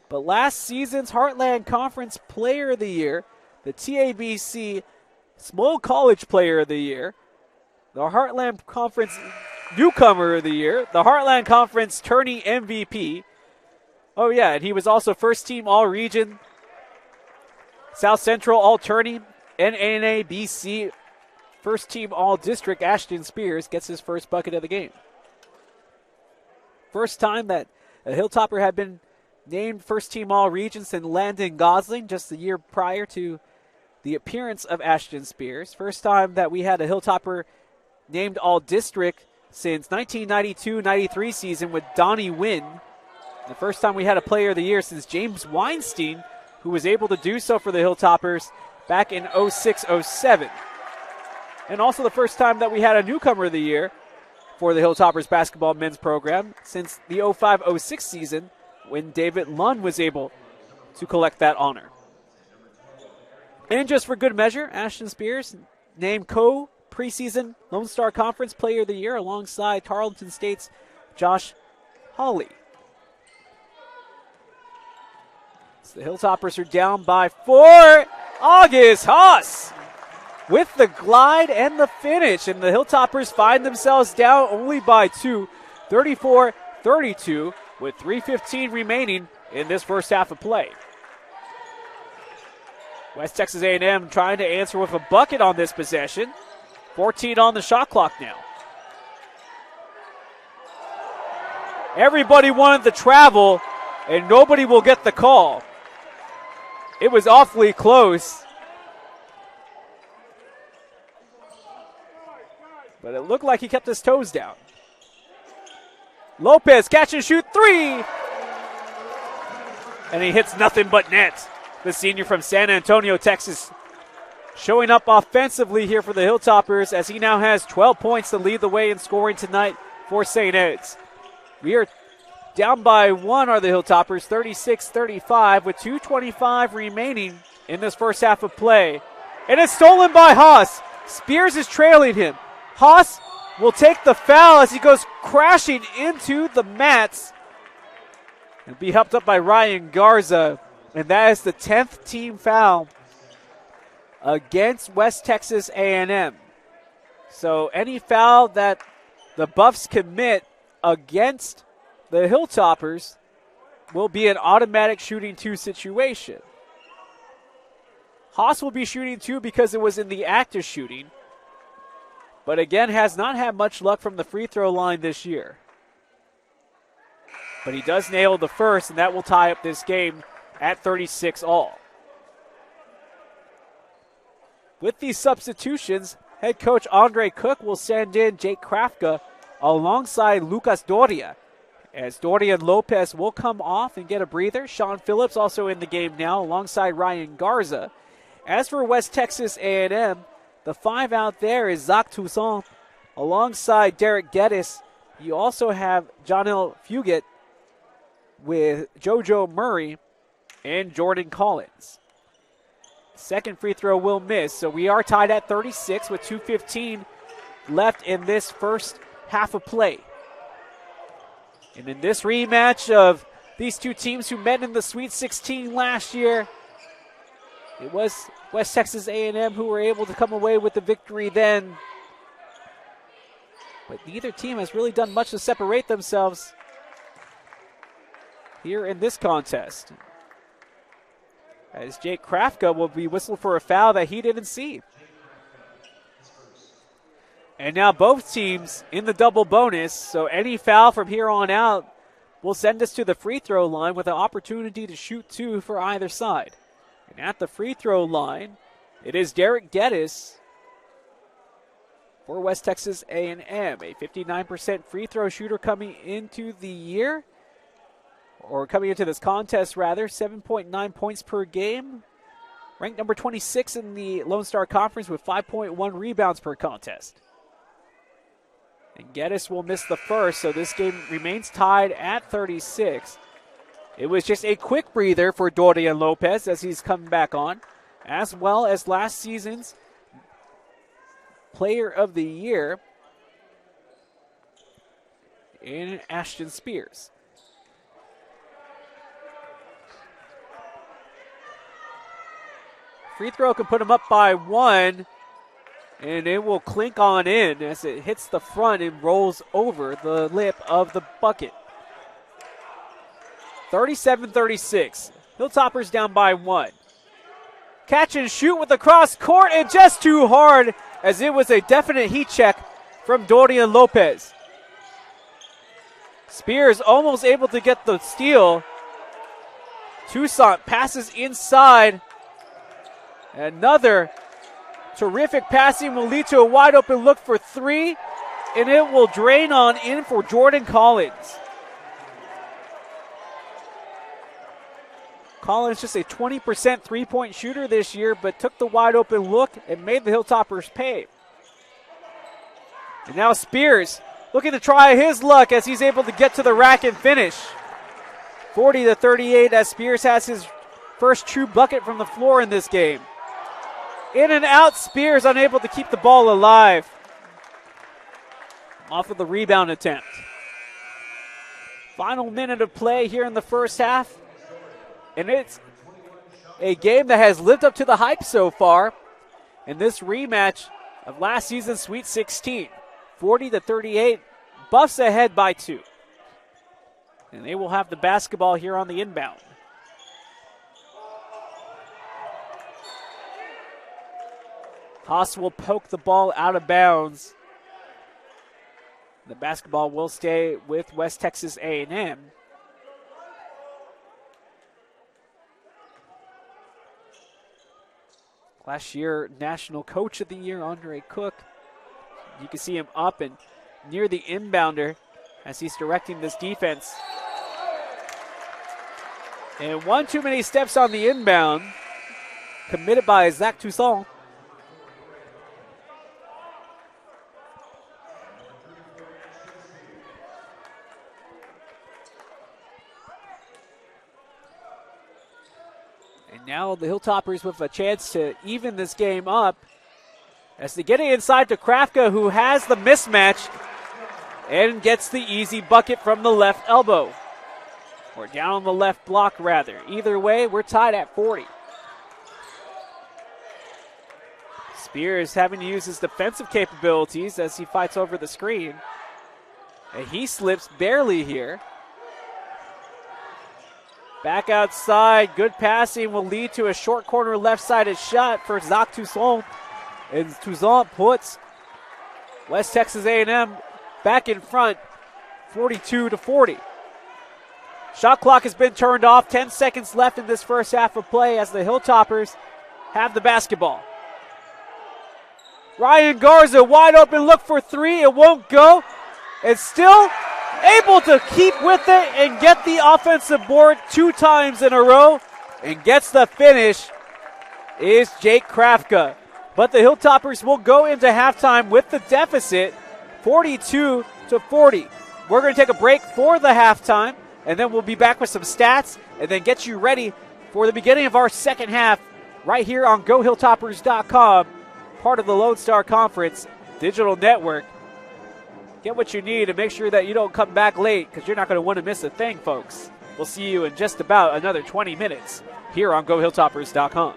But last season's Heartland Conference Player of the Year, the TABC Small College Player of the Year, the Heartland Conference Newcomer of the Year, the Heartland Conference Tourney MVP. Oh, yeah, and he was also first-team All-Region, South Central All-Tourney, NABC first-team All-District. Ashton Spears gets his first bucket of the game. First time that a Hilltopper had been named first-team All-Region since Landon Gosling just the year prior to the appearance of Ashton Spears. First time that we had a Hilltopper named All-District since 1992-93 season with Donnie Wynn. The first time we had a Player of the Year since James Weinstein, who was able to do so for the Hilltoppers back in 06-07. And also the first time that we had a Newcomer of the Year for the Hilltoppers basketball men's program since the 05-06 season when David Lund was able to collect that honor. And just for good measure, Ashton Spears named preseason Lone Star Conference Player of the Year alongside Tarleton State's Josh Hawley. The Hilltoppers are down by 4. August Haas with the glide and the finish. And the Hilltoppers find themselves down only by 2, 34-32, with 3:15 remaining in this first half of play. West Texas A&M trying to answer with a bucket on this possession. 14 on the shot clock now. Everybody wanted the travel, and nobody will get the call. It was awfully close. but it looked like he kept his toes down. Lopez, catch and shoot, 3! And he hits nothing but net. The senior from San Antonio, Texas, showing up offensively here for the Hilltoppers as he now has 12 points to lead the way in scoring tonight for St. Ed's. We are down by 1 are the Hilltoppers, 36-35 with 2:25 remaining in this first half of play. And it's stolen by Haas. Spears is trailing him. Haas will take the foul as he goes crashing into the mats. And be helped up by Ryan Garza. And that is the 10th team foul against West Texas A&M. So any foul that the Buffs commit against the Hilltoppers will be an automatic shooting 2 situation. Haas will be shooting 2 because it was in the act of shooting, but again has not had much luck from the free throw line this year. But he does nail the first, and that will tie up this game at 36 all. With these substitutions, head coach Andre Cook will send in Jake Krafka alongside Lucas Doria, as Doria and Lopez will come off and get a breather. Sean Phillips also in the game now alongside Ryan Garza. As for West Texas A&M, the 5 out there is Zach Toussaint alongside Derek Geddes. You also have Jonel Fugit with JoJo Murray and Jordan Collins. Second free throw will miss, so we are tied at 36 with 2:15 left in this first half of play. And in this rematch of these two teams who met in the Sweet 16 last year, it was West Texas A&M who were able to come away with the victory then. But neither team has really done much to separate themselves here in this contest, as Jake Krafka will be whistled for a foul that he didn't see. And now both teams in the double bonus, so any foul from here on out will send us to the free throw line with an opportunity to shoot 2 for either side. And at the free throw line, it is Derek Geddes for West Texas A&M, a 59% free throw shooter coming into the year, or coming into this contest rather, 7.9 points per game, ranked number 26 in the Lone Star Conference with 5.1 rebounds per contest. And Geddes will miss the first, so this game remains tied at 36. It was just a quick breather for Dorian Lopez as he's coming back on, as well as last season's Player of the Year in Ashton Spears. Free throw can put him up by 1, and it will clink on in as it hits the front and rolls over the lip of the bucket. 37-36. Hilltoppers down by 1. Catch and shoot with the cross court, and just too hard as it was a definite heat check from Dorian Lopez. Spears almost able to get the steal. Toussaint passes inside. Another terrific passing will lead to a wide open look for 3, and it will drain on in for Jordan Collins. Collins just a 20% three-point shooter this year, but took the wide open look and made the Hilltoppers pay. And now Spears looking to try his luck as he's able to get to the rack and finish. 40-38 as Spears has his first true bucket from the floor in this game. In and out, Spears unable to keep the ball alive. Off of the rebound attempt. Final minute of play here in the first half. And it's a game that has lived up to the hype so far in this rematch of last season's Sweet 16. 40-38, Buffs ahead by 2. And they will have the basketball here on the inbound. Haas will poke the ball out of bounds. The basketball will stay with West Texas A&M. Last year, National Coach of the Year, Andre Cook, You can see him up and near the inbounder as he's directing this defense. And one too many steps on the inbound, committed by Zach Toussaint. And now the Hilltoppers with a chance to even this game up as they get it inside to Krafka, who has the mismatch and gets the easy bucket from the left elbow. Or down on the left block, rather. Either way, we're tied at 40. Spears having to use his defensive capabilities as he fights over the screen. And he slips barely here. Back outside, good passing will lead to a short corner left-sided shot for Zach Toussaint. And Toussaint puts West Texas A&M back in front, 42-40. Shot clock has been turned off, 10 seconds left in this first half of play as the Hilltoppers have the basketball. Ryan Garza wide open, look for three, it won't go. And still able to keep with it and get the offensive board 2 times in a row and gets the finish is Jake Krafka. But the Hilltoppers will go into halftime with the deficit, 42-40. We're going to take a break for the halftime, and then we'll be back with some stats and then get you ready for the beginning of our second half right here on GoHilltoppers.com, part of the Lone Star Conference Digital Network. Get what you need and make sure that you don't come back late because you're not going to want to miss a thing, folks. We'll see you in just about another 20 minutes here on GoHilltoppers.com.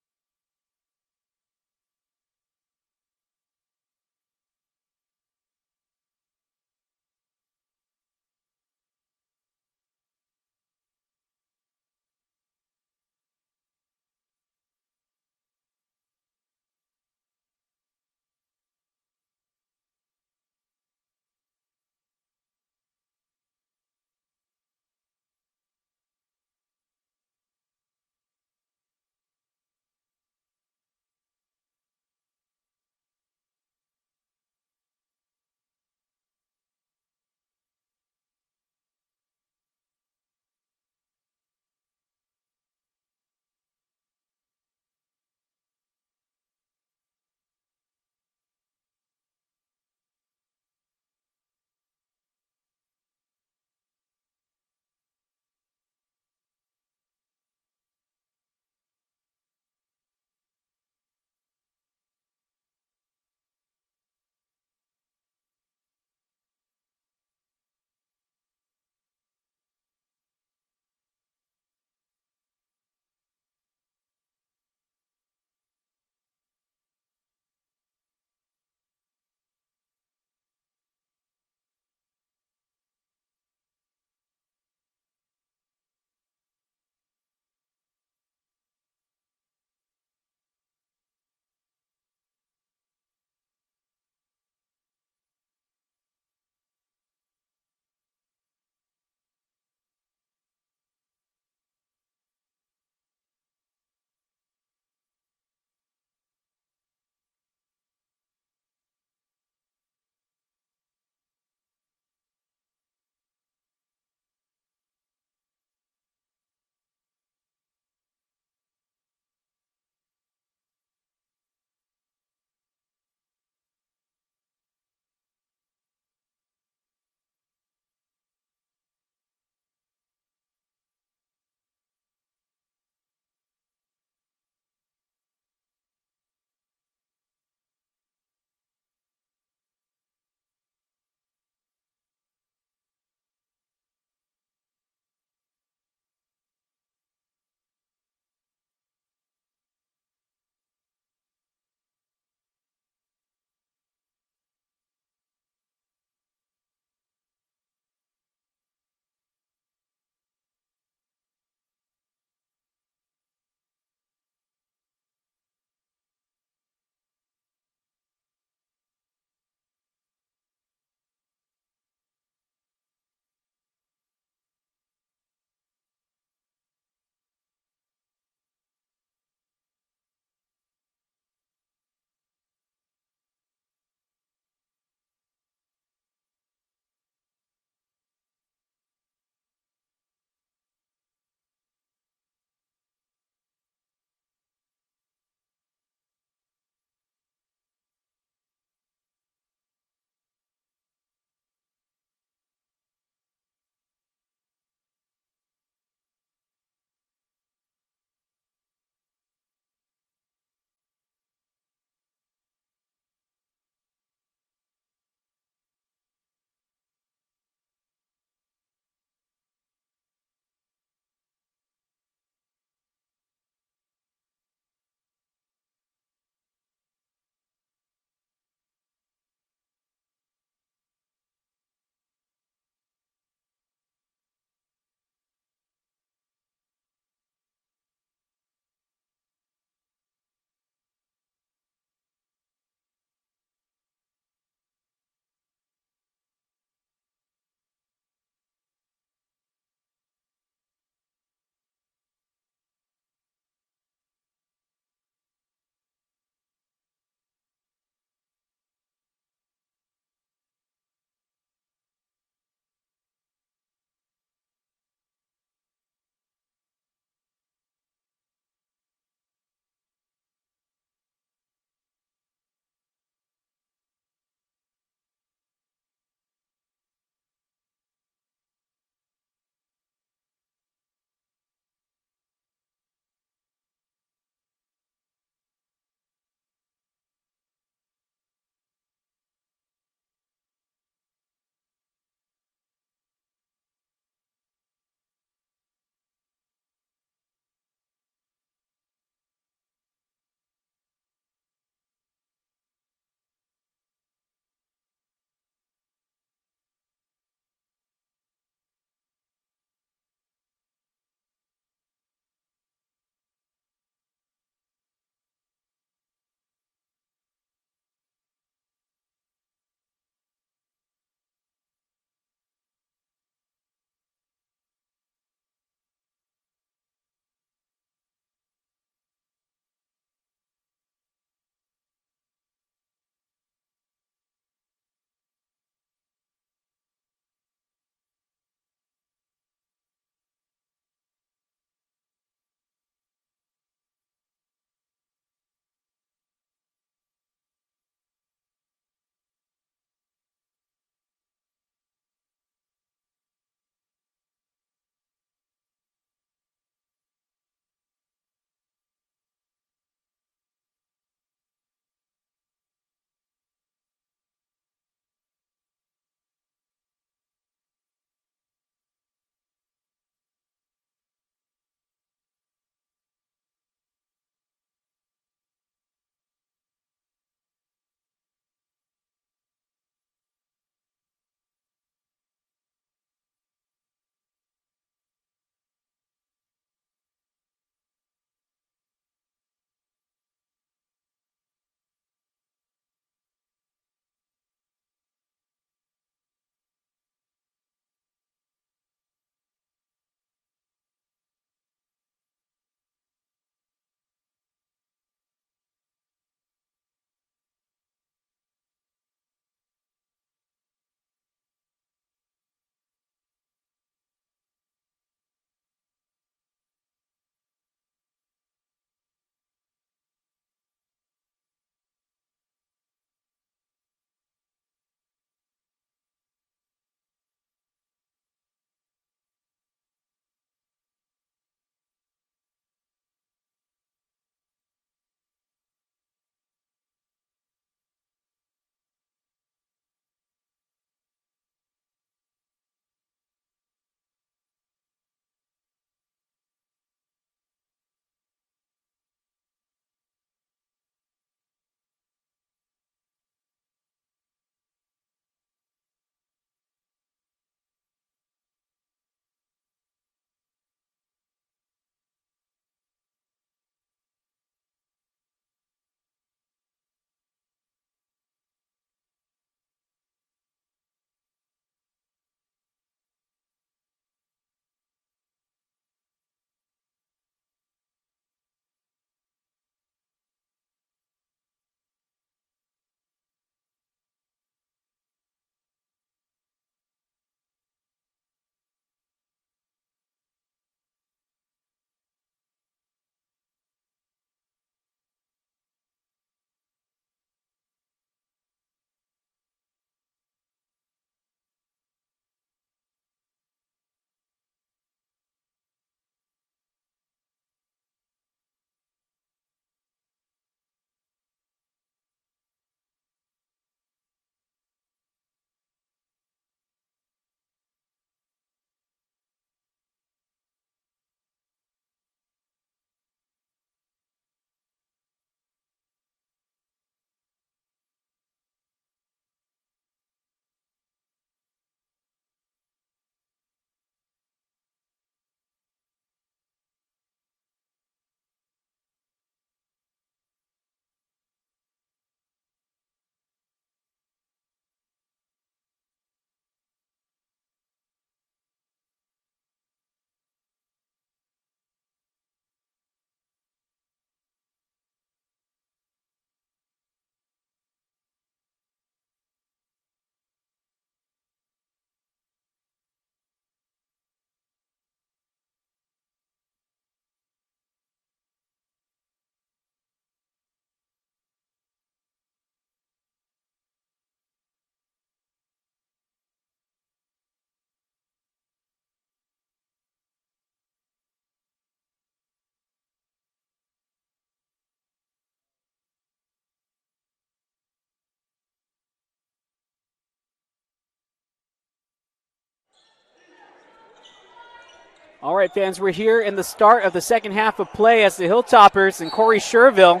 All right, fans, we're here in the start of the second half of play as the Hilltoppers and Corey Sherville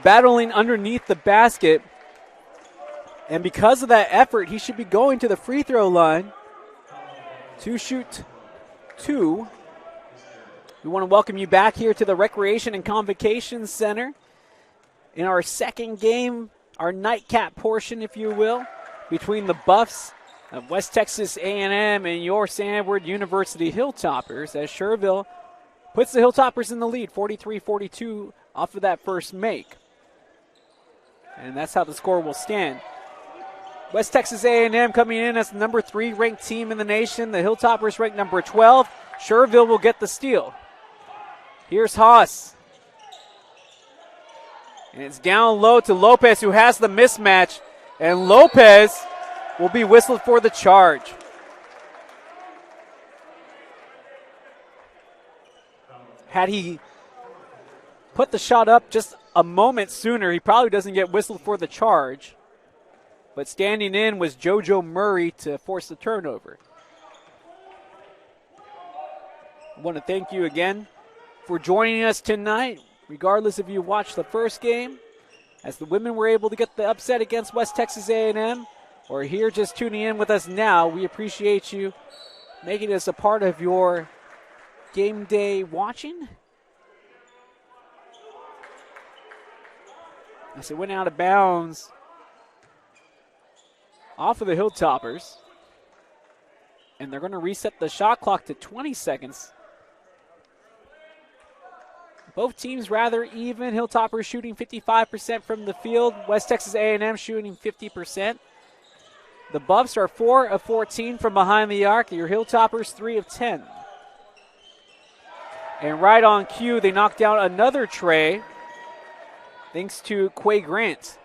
battling underneath the basket. And because of that effort, he should be going to the free throw line to shoot 2. We want to welcome you back here to the Recreation and Convocation Center in our second game, our nightcap portion, if you will, between the Buffs of West Texas A&M and your St. Edward University Hilltoppers, as Sherville puts the Hilltoppers in the lead, 43-42 off of that first make. And that's how the score will stand. West Texas A&M coming in as the number 3 ranked team in the nation. The Hilltoppers ranked number 12. Sherville will get the steal. Here's Haas. And it's down low to Lopez, who has the mismatch. And Lopez will be whistled for the charge. Had he put the shot up just a moment sooner, he probably doesn't get whistled for the charge. But standing in was JoJo Murray to force the turnover. I want to thank you again for joining us tonight, regardless if you watched the first game, as the women were able to get the upset against West Texas A&M, or here just tuning in with us now. We appreciate you making us a part of your game day watching. As it went out of bounds off of the Hilltoppers. And they're going to reset the shot clock to 20 seconds. Both teams rather even. Hilltoppers shooting 55% from the field. West Texas A&M shooting 50%. The Buffs are 4 of 14 from behind the arc. Your Hilltoppers 3 of 10. And right on cue, they knocked down another tray thanks to Quay Grant.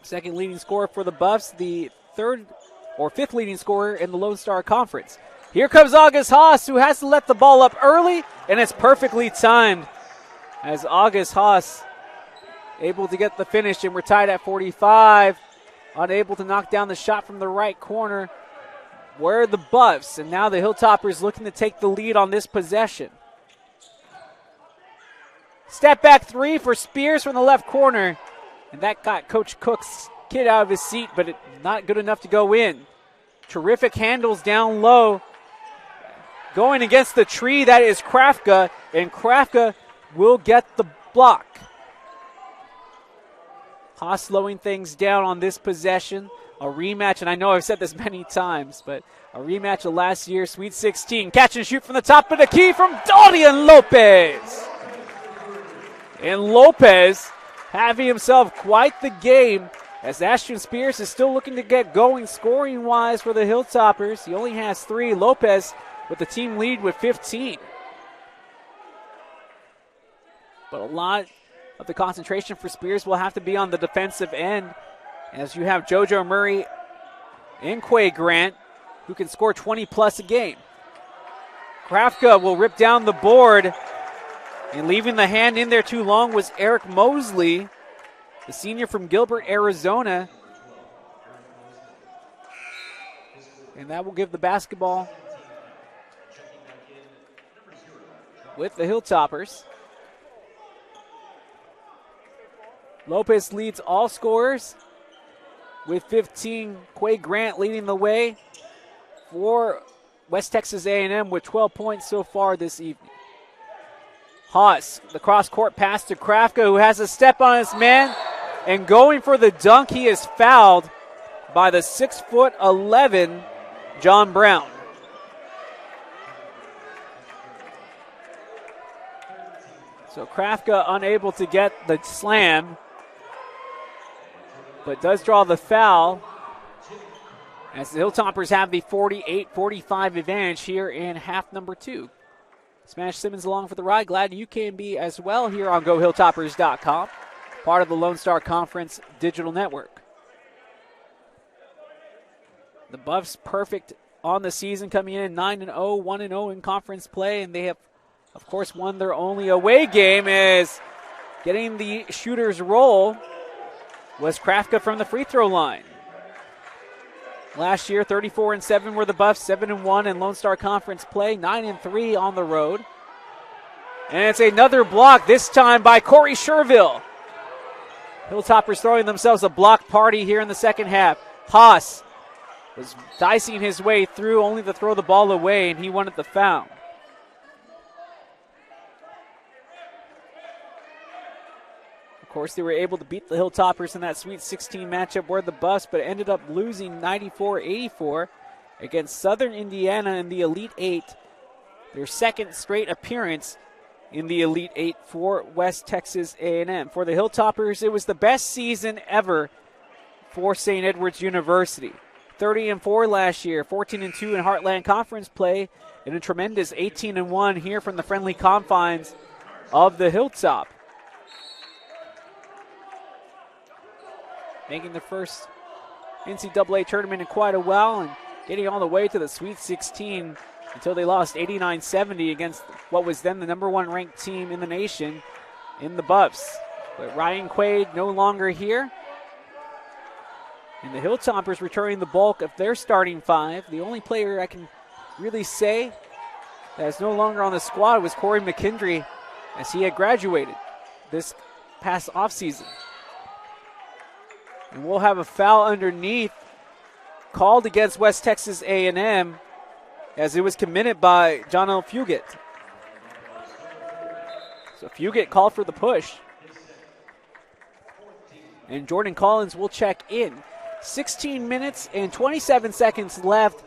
Second leading scorer for the Buffs, the fifth leading scorer in the Lone Star Conference. Here comes August Haas, who has to let the ball up early, and it's perfectly timed as August Haas able to get the finish, and we're tied at 45. Unable to knock down the shot from the right corner. Where are the Buffs? And now the Hilltoppers looking to take the lead on this possession. Step back 3 for Spears from the left corner. And that got Coach Cook's kid out of his seat, but not good enough to go in. Terrific handles down low. Going against the tree, that is Krafka, and Krafka will get the block. Haas slowing things down on this possession. A rematch, and I know I've said this many times, but a rematch of last year's Sweet 16. Catch and shoot from the top of the key from Dodian Lopez. And Lopez having himself quite the game, as Ashton Spears is still looking to get going scoring-wise for the Hilltoppers. He only has 3. Lopez with the team lead with 15. But a lot of the concentration for Spears will have to be on the defensive end, as you have JoJo Murray and Quay Grant, who can score 20-plus a game. Krafka will rip down the board, and leaving the hand in there too long was Eric Mosley, the senior from Gilbert, Arizona. And that will give the basketball with the Hilltoppers. Lopez leads all scorers with 15. Quay Grant leading the way for West Texas A&M with 12 points so far this evening. Haas, the cross-court pass to Krafka, who has a step on his man, and going for the dunk, he is fouled by the 6'11" John Brown. So Krafka unable to get the slam, but does draw the foul, as the Hilltoppers have the 48-45 advantage here in half number 2. Smash Simmons along for the ride. Glad you can be as well here on GoHilltoppers.com, part of the Lone Star Conference digital network. The Buffs perfect on the season, coming in 9-0, 1-0 in conference play, and they have, of course, won their only away game. Is getting the shooter's roll was Krafka from the free throw line. last year. 34-7 were the Buffs, 7-1 in Lone Star Conference play, 9-3 on the road. And it's another block, this time by Corey Sherville. Hilltoppers throwing themselves a block party here in the second half. Haas was dicing his way through only to throw the ball away, and he wanted the foul. Of course, they were able to beat the Hilltoppers in that Sweet 16 matchup where the Buffs, but ended up losing 94-84 against Southern Indiana in the Elite Eight, their second straight appearance in the Elite Eight for West Texas A&M. For the Hilltoppers, it was the best season ever for St. Edward's University. 30-4 last year, 14-2 in Heartland Conference play, and a tremendous 18-1 here from the friendly confines of the Hilltop. Making the first NCAA tournament in quite a while and getting all the way to the Sweet 16 until they lost 89-70 against what was then the number one ranked team in the nation in the Buffs. But Ryan Quaid no longer here. And the Hilltoppers returning the bulk of their starting five. The only player I can really say that is no longer on the squad was Corey McKendry, as he had graduated this past offseason. And we'll have a foul underneath called against West Texas A&M as it was committed by John L. Fugit. So Fugit called for the push. And Jordan Collins will check in. 16 minutes and 27 seconds left.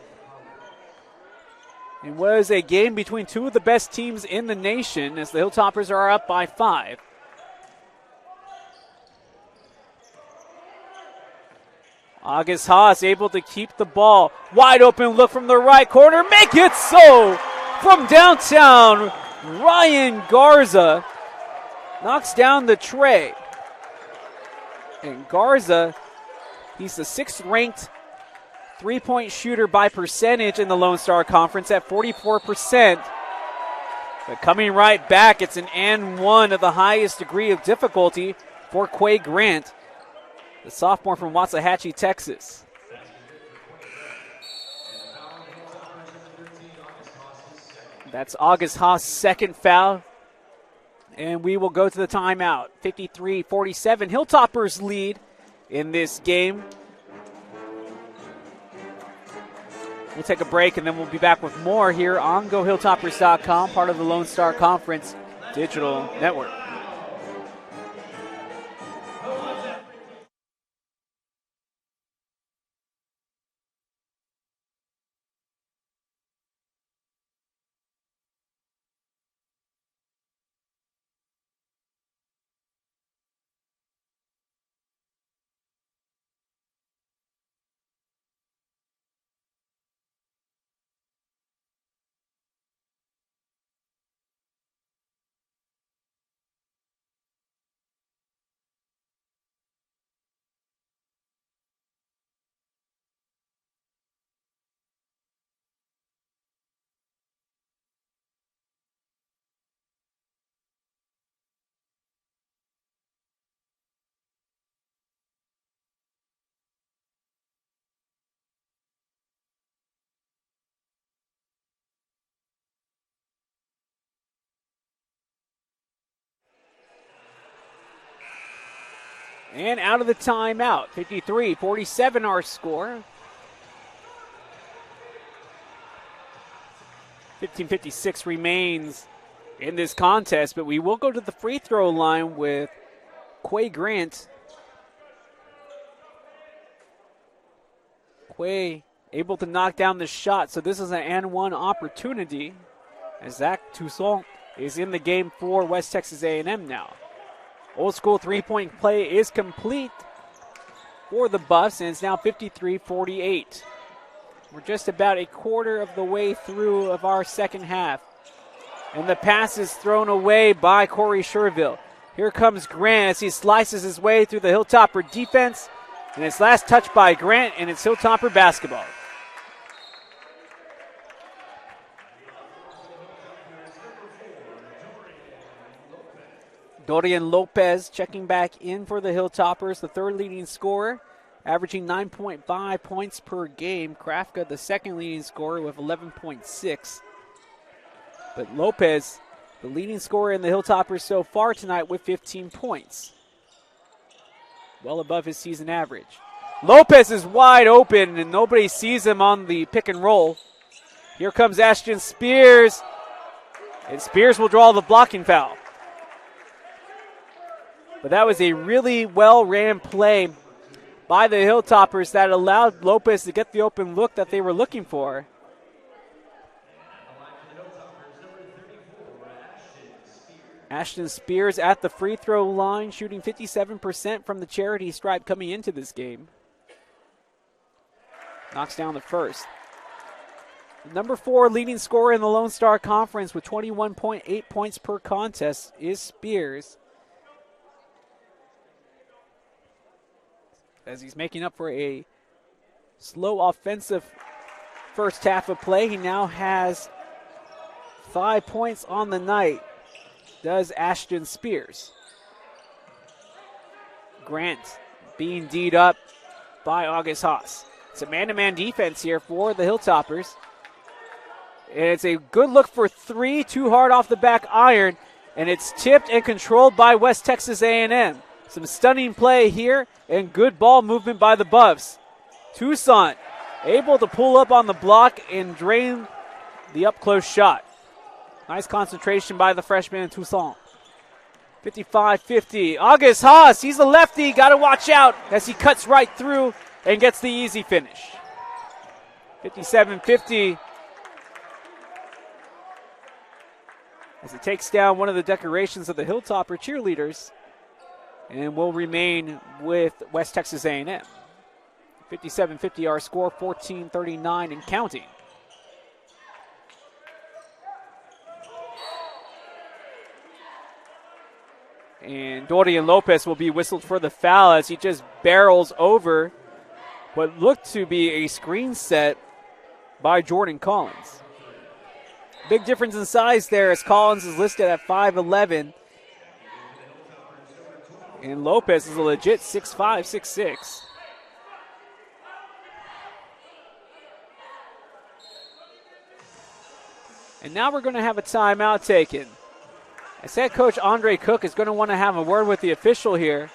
It was a game between two of the best teams in the nation as the Hilltoppers are up by 5. August Haas able to keep the ball. Wide open look from the right corner. Make it so from downtown. Ryan Garza knocks down the tray. And Garza, he's the 6th-ranked three-point shooter by percentage in the Lone Star Conference at 44%. But coming right back, it's an and one of the highest degree of difficulty for Quay Grant, the sophomore from Waxahachie, Texas. That's August Haas' second foul. And we will go to the timeout. 53-47. Hilltoppers lead in this game. We'll take a break and then we'll be back with more here on GoHilltoppers.com, part of the Lone Star Conference Digital Network. And out of the timeout, 53-47 our score. 15:56 remains in this contest, but we will go to the free throw line with Quay Grant. Quay able to knock down the shot, so this is an and one opportunity as Zach Toussaint is in the game for West Texas A&M now. Old school three-point play is complete for the Buffs, and it's now 53-48. We're just about a quarter of the way through of our second half. And the pass is thrown away by Corey Sherville. Here comes Grant as he slices his way through the Hilltopper defense. And it's last touched by Grant, and it's Hilltopper basketball. Dorian Lopez checking back in for the Hilltoppers, the third leading scorer averaging 9.5 points per game. Krafka, the second leading scorer, with 11.6. But Lopez, the leading scorer in the Hilltoppers so far tonight, with 15 points. Well above his season average. Lopez is wide open, and nobody sees him on the pick and roll. Here comes Ashton Spears, and Spears will draw the blocking foul. But that was a really well-ran play by the Hilltoppers that allowed Lopez to get the open look that they were looking for. Ashton Spears at the free throw line, shooting 57% from the charity stripe coming into this game. Knocks down the first. The number 4 leading scorer in the Lone Star Conference with 21.8 points per contest is Spears. As he's making up for a slow offensive first half of play, he now has 5 points on the night, does Ashton Spears. Grant being D'd up by August Haas. It's a man-to-man defense here for the Hilltoppers. And it's a good look for 3, too hard off the back iron, and it's tipped and controlled by West Texas A&M. Some stunning play here and good ball movement by the Buffs. Toussaint able to pull up on the block and drain the up-close shot. Nice concentration by the freshman Toussaint. 55-50. August Haas, he's a lefty. Got to watch out as he cuts right through and gets the easy finish. 57-50. As he takes down one of the decorations of the Hilltopper cheerleaders and will remain with West Texas A&M. 57-50 our score, 14-39 and counting. And Dorian Lopez will be whistled for the foul as he just barrels over what looked to be a screen set by Jordan Collins. Big difference in size there as Collins is listed at 5'11". And Lopez is a legit 6'5", 6'6". And now we're going to have a timeout taken. As head coach Andre Cook is going to want to have a word with the official here.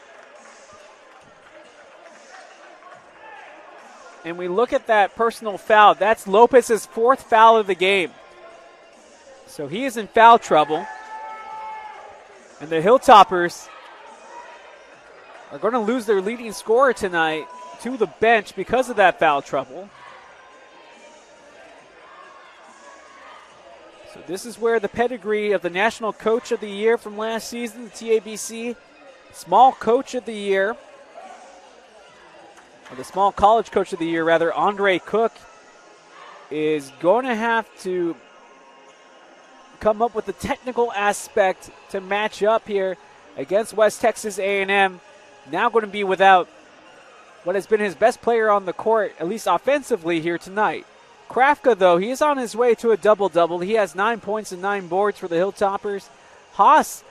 And we look at that personal foul. That's Lopez's 4th foul of the game. So he is in foul trouble. And the Hilltoppers are going to lose their leading scorer tonight to the bench because of that foul trouble. So this is where the pedigree of the National Coach of the Year from last season, the TABC Small Coach of the Year, or the Small College Coach of the Year, rather, Andre Cook, is going to have to come up with the technical aspect to match up here against West Texas A&M. Now going to be without what has been his best player on the court, at least offensively here tonight. Krafka, though, he is on his way to a double-double. He has 9 points and 9 boards for the Hilltoppers. Haas,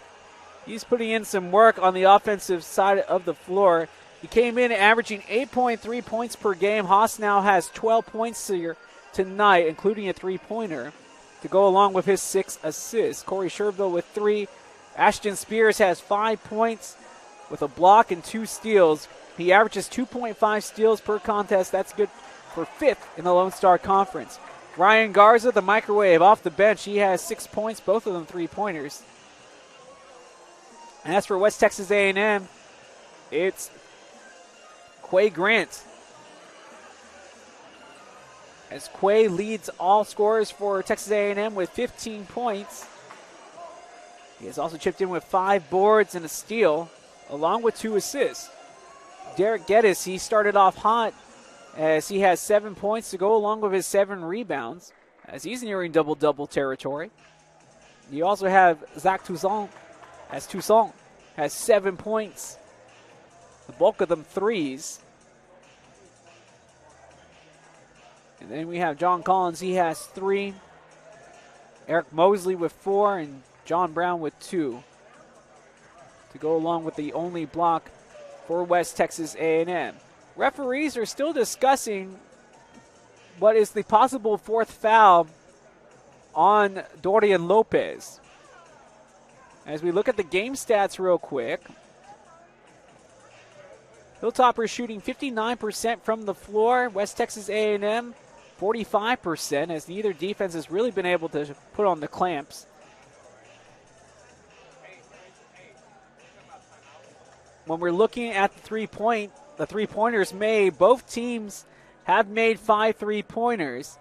he's putting in some work on the offensive side of the floor. He came in averaging 8.3 points per game. Haas now has 12 points here tonight, including a three-pointer, to go along with his 6 assists. Corey Sherville with 3. Ashton Spears has 5 points with a block and 2 steals. He averages 2.5 steals per contest. That's good for 5th in the Lone Star Conference. Ryan Garza, the microwave, off the bench. He has 6 points, both of them three-pointers. And as for West Texas A&M, it's Quay Grant. As Quay leads all scorers for Texas A&M with 15 points. He has also chipped in with 5 boards and a steal, along with 2 assists. Derek Geddes, he started off hot as he has 7 points to go along with his 7 rebounds as he's nearing double-double territory. You also have Zach Toussaint, as Toussaint has 7 points, the bulk of them threes. And then we have John Collins, he has 3. Eric Mosley with 4 and John Brown with 2 to go along with the only block for West Texas A&M. referees are still discussing what is the possible fourth foul on Dorian Lopez. As we look at the game stats real quick, Hilltoppers shooting 59% from the floor. West Texas A&M 45%, as neither defense has really been able to put on the clamps. When we're looking at the three-pointers made, both teams have made 5 3-pointers,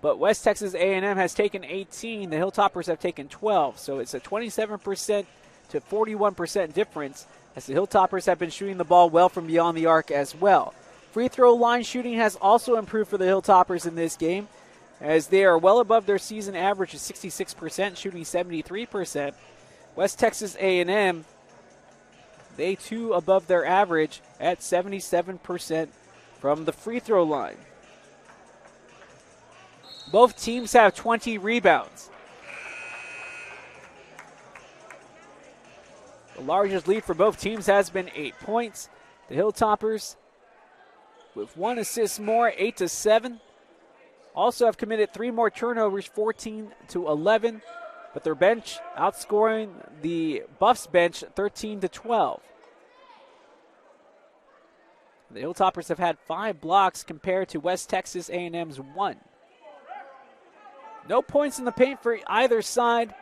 but West Texas A&M has taken 18. The Hilltoppers have taken 12, so it's a 27% to 41% difference, as the Hilltoppers have been shooting the ball well from beyond the arc as well. Free throw line shooting has also improved for the Hilltoppers in this game, as they are well above their season average of 66%, shooting 73%. West Texas A&M, they too above their average at 77% from the free throw line. Both teams have 20 rebounds. The largest lead for both teams has been 8 points. The Hilltoppers, with 1 assist more, 8-7. Also have committed 3 more turnovers, 14-11. But their bench outscoring the Buffs bench 13-12. The Hilltoppers have had 5 blocks compared to West Texas A&M's 1. No points in the paint for either side.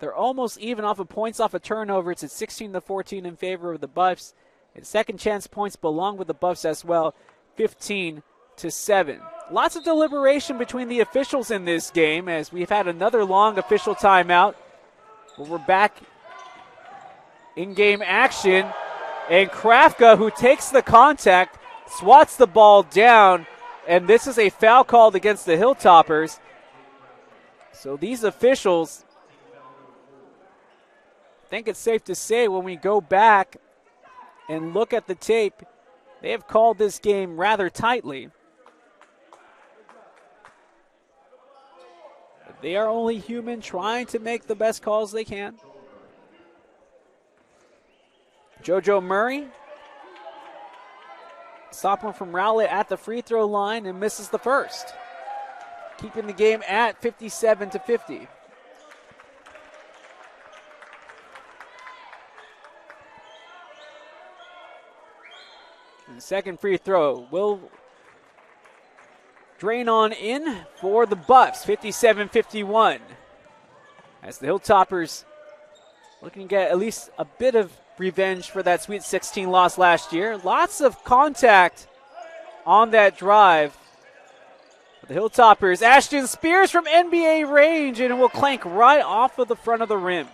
They're almost even off of points off a turnover. It's at 16-14 in favor of the Buffs. And second chance points belong with the Buffs as well, 15-7. Lots of deliberation between the officials in this game, as we've had another long official timeout. But we're back in game action. And Krafka, who takes the contact, swats the ball down. And this is a foul called against the Hilltoppers. So these officials, I think it's safe to say when we go back and look at the tape, they have called this game rather tightly. But they are only human, trying to make the best calls they can. JoJo Murray, sophomore from Rowlett, at the free throw line and misses the first, keeping the game at 57-50. And the second free throw will drain on in for the Buffs, 57-51. As the Hilltoppers looking to get at least a bit of revenge for that Sweet 16 loss last year. Lots of contact on that drive. The Hilltoppers, Ashton Spears from NBA range, and it will clank right off of the front of the rim.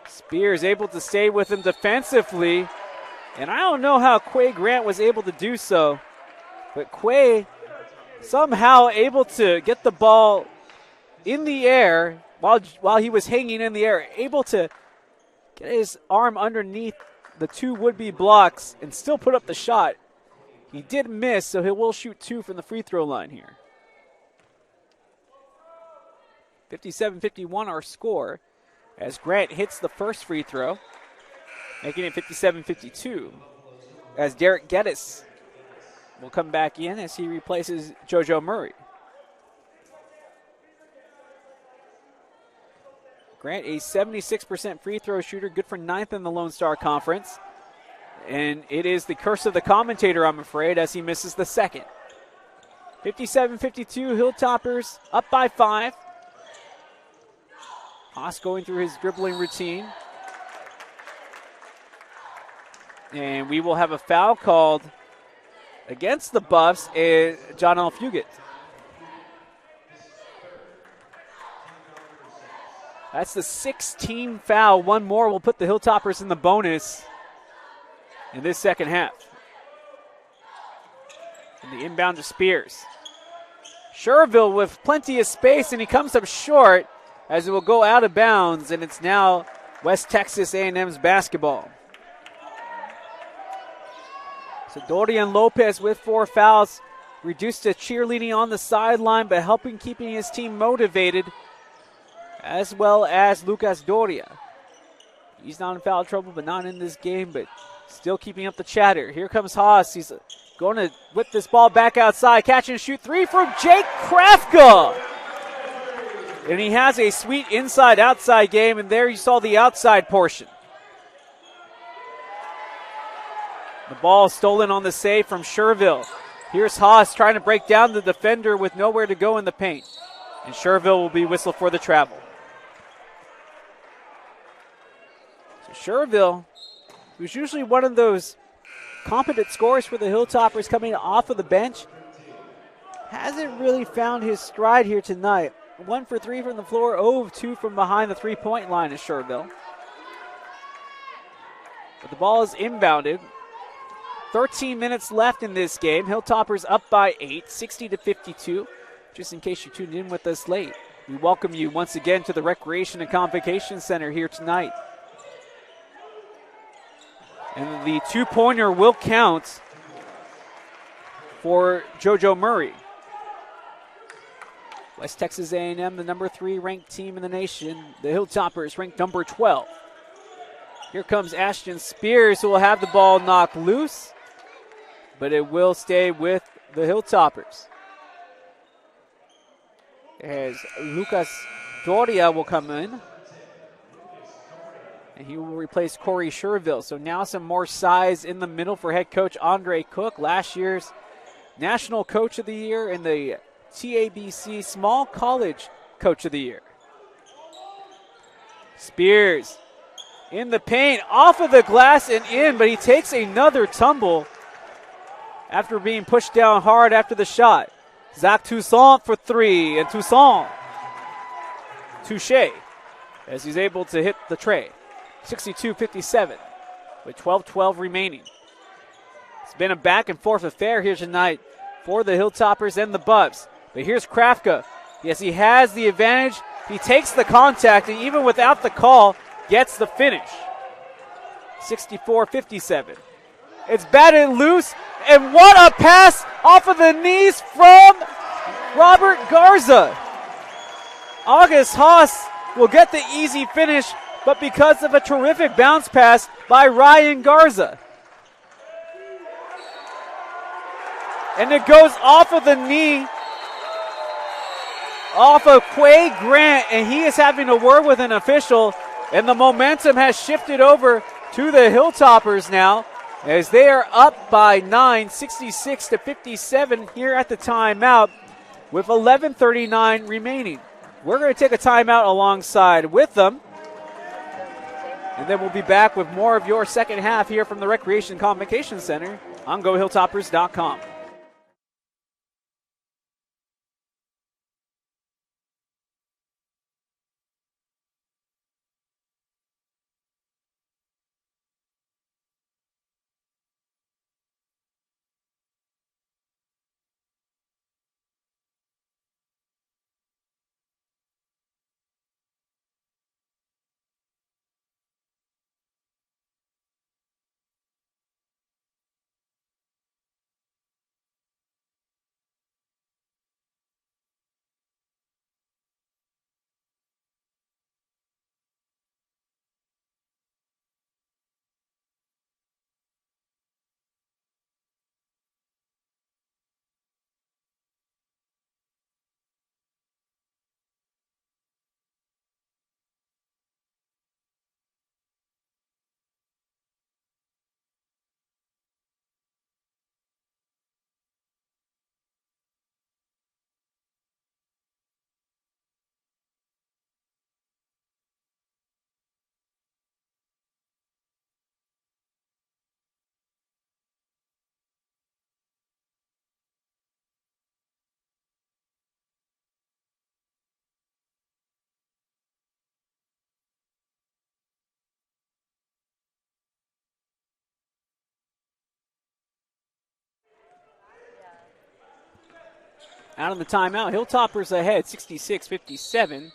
Spears able to stay with him defensively, and I don't know how Quay Grant was able to do so, but Quay somehow able to get the ball in the air while he was hanging in the air, able to get his arm underneath the 2 would-be blocks and still put up the shot. He did miss, so he will shoot 2 from the free throw line here. 57-51 our score, as Grant hits the first free throw, making it 57-52. As Derek Geddes will come back in as he replaces JoJo Murray. Grant, a 76% free throw shooter, good for 9th in the Lone Star Conference. And it is the curse of the commentator, I'm afraid, as he misses the second. 57-52, Hilltoppers up by 5. Haas going through his dribbling routine. And we will have a foul called against the Buffs and John L. Fugit. That's the 16th foul. One more will put the Hilltoppers in the bonus in this second half. And the inbound to Spears. Sherville with plenty of space, and he comes up short as it will go out of bounds, and it's now West Texas A&M's basketball. So Dorian Lopez with 4 fouls, reduced to cheerleading on the sideline, but helping keeping his team motivated, as well as Lucas Doria. He's not in foul trouble, but not in this game, but still keeping up the chatter. Here comes Haas. He's going to whip this ball back outside. Catch and shoot three from Jake Krafka. And he has a sweet inside-outside game, and there you saw the outside portion. The ball stolen on the save from Sherville. Here's Haas trying to break down the defender with nowhere to go in the paint. And Sherville will be whistled for the travel. So Sherville, who's usually one of those competent scorers for the Hilltoppers coming off of the bench, hasn't really found his stride here tonight. 1 for 3 from the floor, 0 of 2 from behind the three-point line is Sherville. But the ball is inbounded. 13 minutes left in this game. Hilltoppers up by 8, 60-52. Just in case you tuned in with us late, we welcome you once again to the Recreation and Convocation Center here tonight. And the two-pointer will count for JoJo Murray. West Texas A&M, the number 3 ranked team in the nation. The Hilltoppers ranked number 12. Here comes Ashton Spears, who will have the ball knocked loose, but it will stay with the Hilltoppers. As Lucas Doria will come in, and he will replace Corey Sherville. So now some more size in the middle for head coach Andre Cook, last year's National Coach of the Year and the TABC Small College Coach of the Year. Spears in the paint, off of the glass and in, but he takes another tumble after being pushed down hard after the shot. Zach Toussaint for 3, and Toussaint touche as he's able to hit the tray. 62-57 with 12-12 remaining. It's been a back and forth affair here tonight for the Hilltoppers and the Buffs. But here's Krafka. Yes, he has the advantage. He takes the contact, and even without the call, gets the finish. 64-57. It's batted loose, and what a pass off of the knees from Robert Garza. August Haas will get the easy finish, but because of a terrific bounce pass by Ryan Garza. And it goes off of the knee, off of Quay Grant, and he is having a word with an official, and the momentum has shifted over to the Hilltoppers now, as they are up by 9, 66-57 here at the timeout with 11:39 remaining. We're going to take a timeout alongside with them, and then we'll be back with more of your second half here from the Recreation Convocation Center on GoHilltoppers.com. Out of the timeout, Hilltoppers ahead, 66-57.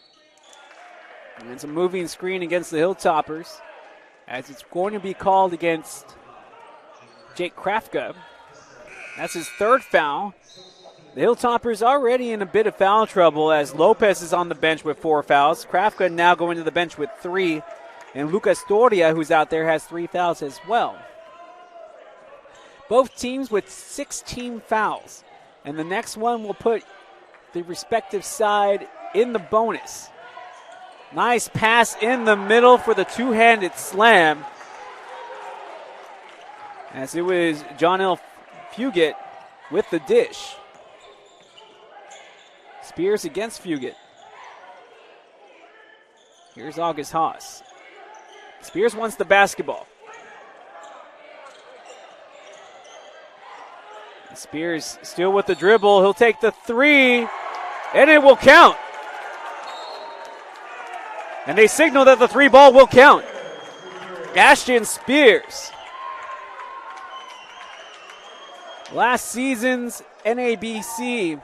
And it's a moving screen against the Hilltoppers, as it's going to be called against Jake Krafka. That's his third foul. The Hilltoppers already in a bit of foul trouble, as Lopez is on the bench with 4 fouls. Krafka now going to the bench with 3. And Lucas Doria, who's out there, has 3 fouls as well. Both teams with 16 fouls. And the next one will put the respective side in the bonus. Nice pass in the middle for the two-handed slam. As it was John L. Fugit with the dish. Spears against Fugit. Here's August Haas. Spears wants the basketball. Spears still with the dribble. He'll take the three, and it will count. And they signal that the 3 ball will count. Ashton Spears. Last season's NABC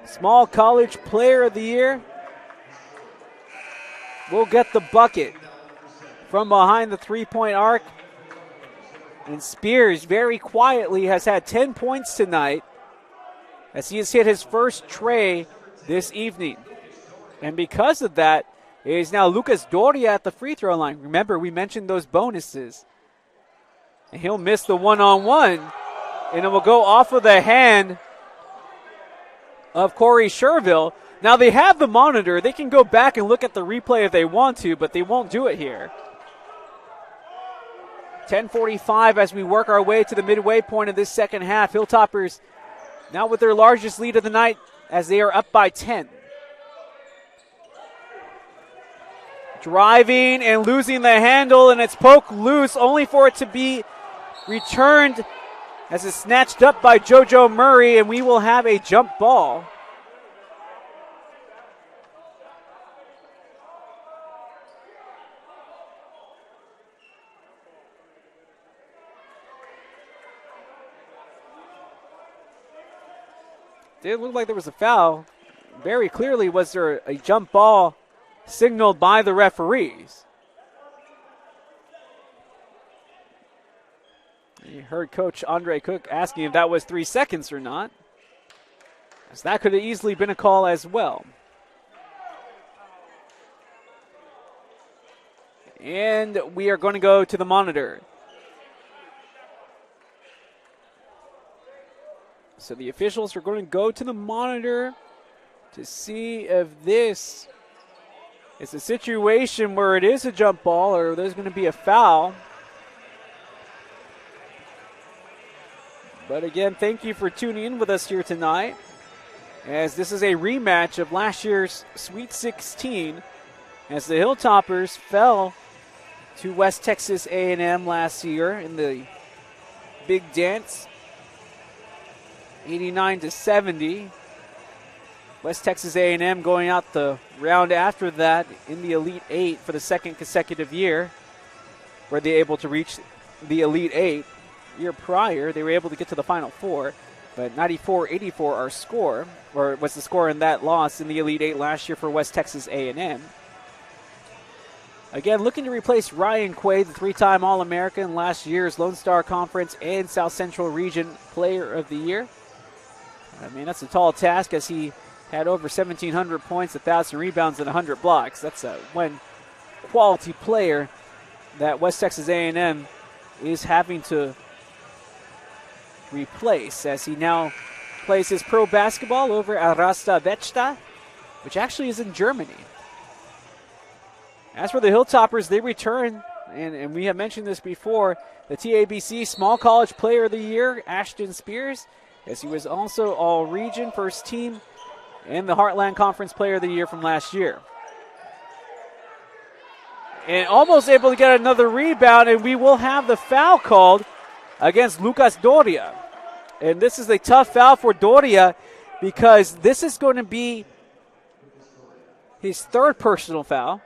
Small College Player of the Year will get the bucket from behind the 3-point arc. And Spears very quietly has had 10 points tonight as he has hit his first tray this evening. And because of that, it is now Lucas Doria at the free throw line. Remember, we mentioned those bonuses. And he'll miss the one-on-one, and it will go off of the hand of Corey Sherville. Now they have the monitor. They can go back and look at the replay if they want to, but they won't do it here. 10:45 as we work our way to the midway point of this second half. Hilltoppers now with their largest lead of the night as they are up by 10. Driving and losing the handle, and it's poked loose only for it to be returned as it's snatched up by JoJo Murray, and we will have a jump ball. It looked like there was a foul. Very clearly was there a jump ball signaled by the referees. You heard Coach Andre Cook asking if that was 3 seconds or not, as that could have easily been a call as well. And we are going to go to the monitor. So the officials are going to go to the monitor to see if this is a situation where it is a jump ball or there's going to be a foul. But again, thank you for tuning in with us here tonight, as this is a rematch of last year's Sweet 16, as the Hilltoppers fell to West Texas A&M last year in the Big Dance, 89-70. West Texas A&M going out the round after that in the Elite Eight for the second consecutive year. Were they able to reach the Elite Eight? Year prior, they were able to get to the Final Four, but 94-84 our score, or was the score in that loss in the Elite Eight last year for West Texas A&M. Again, looking to replace Ryan Quaid, the 3-time All-American, last year's Lone Star Conference and South Central Region Player of the Year. I mean, that's a tall task, as he had over 1,700 points, 1,000 rebounds, and 100 blocks. That's one quality player that West Texas A&M is having to replace, as he now plays his pro basketball over at Rasta Vechta, which actually is in Germany. As for the Hilltoppers, they return, and we have mentioned this before, the TABC Small College Player of the Year, Ashton Spears, as he was also All-Region First Team and the Heartland Conference Player of the Year from last year. And almost able to get another rebound, and we will have the foul called against Lucas Doria. And this is a tough foul for Doria, because this is going to be his 3rd personal foul.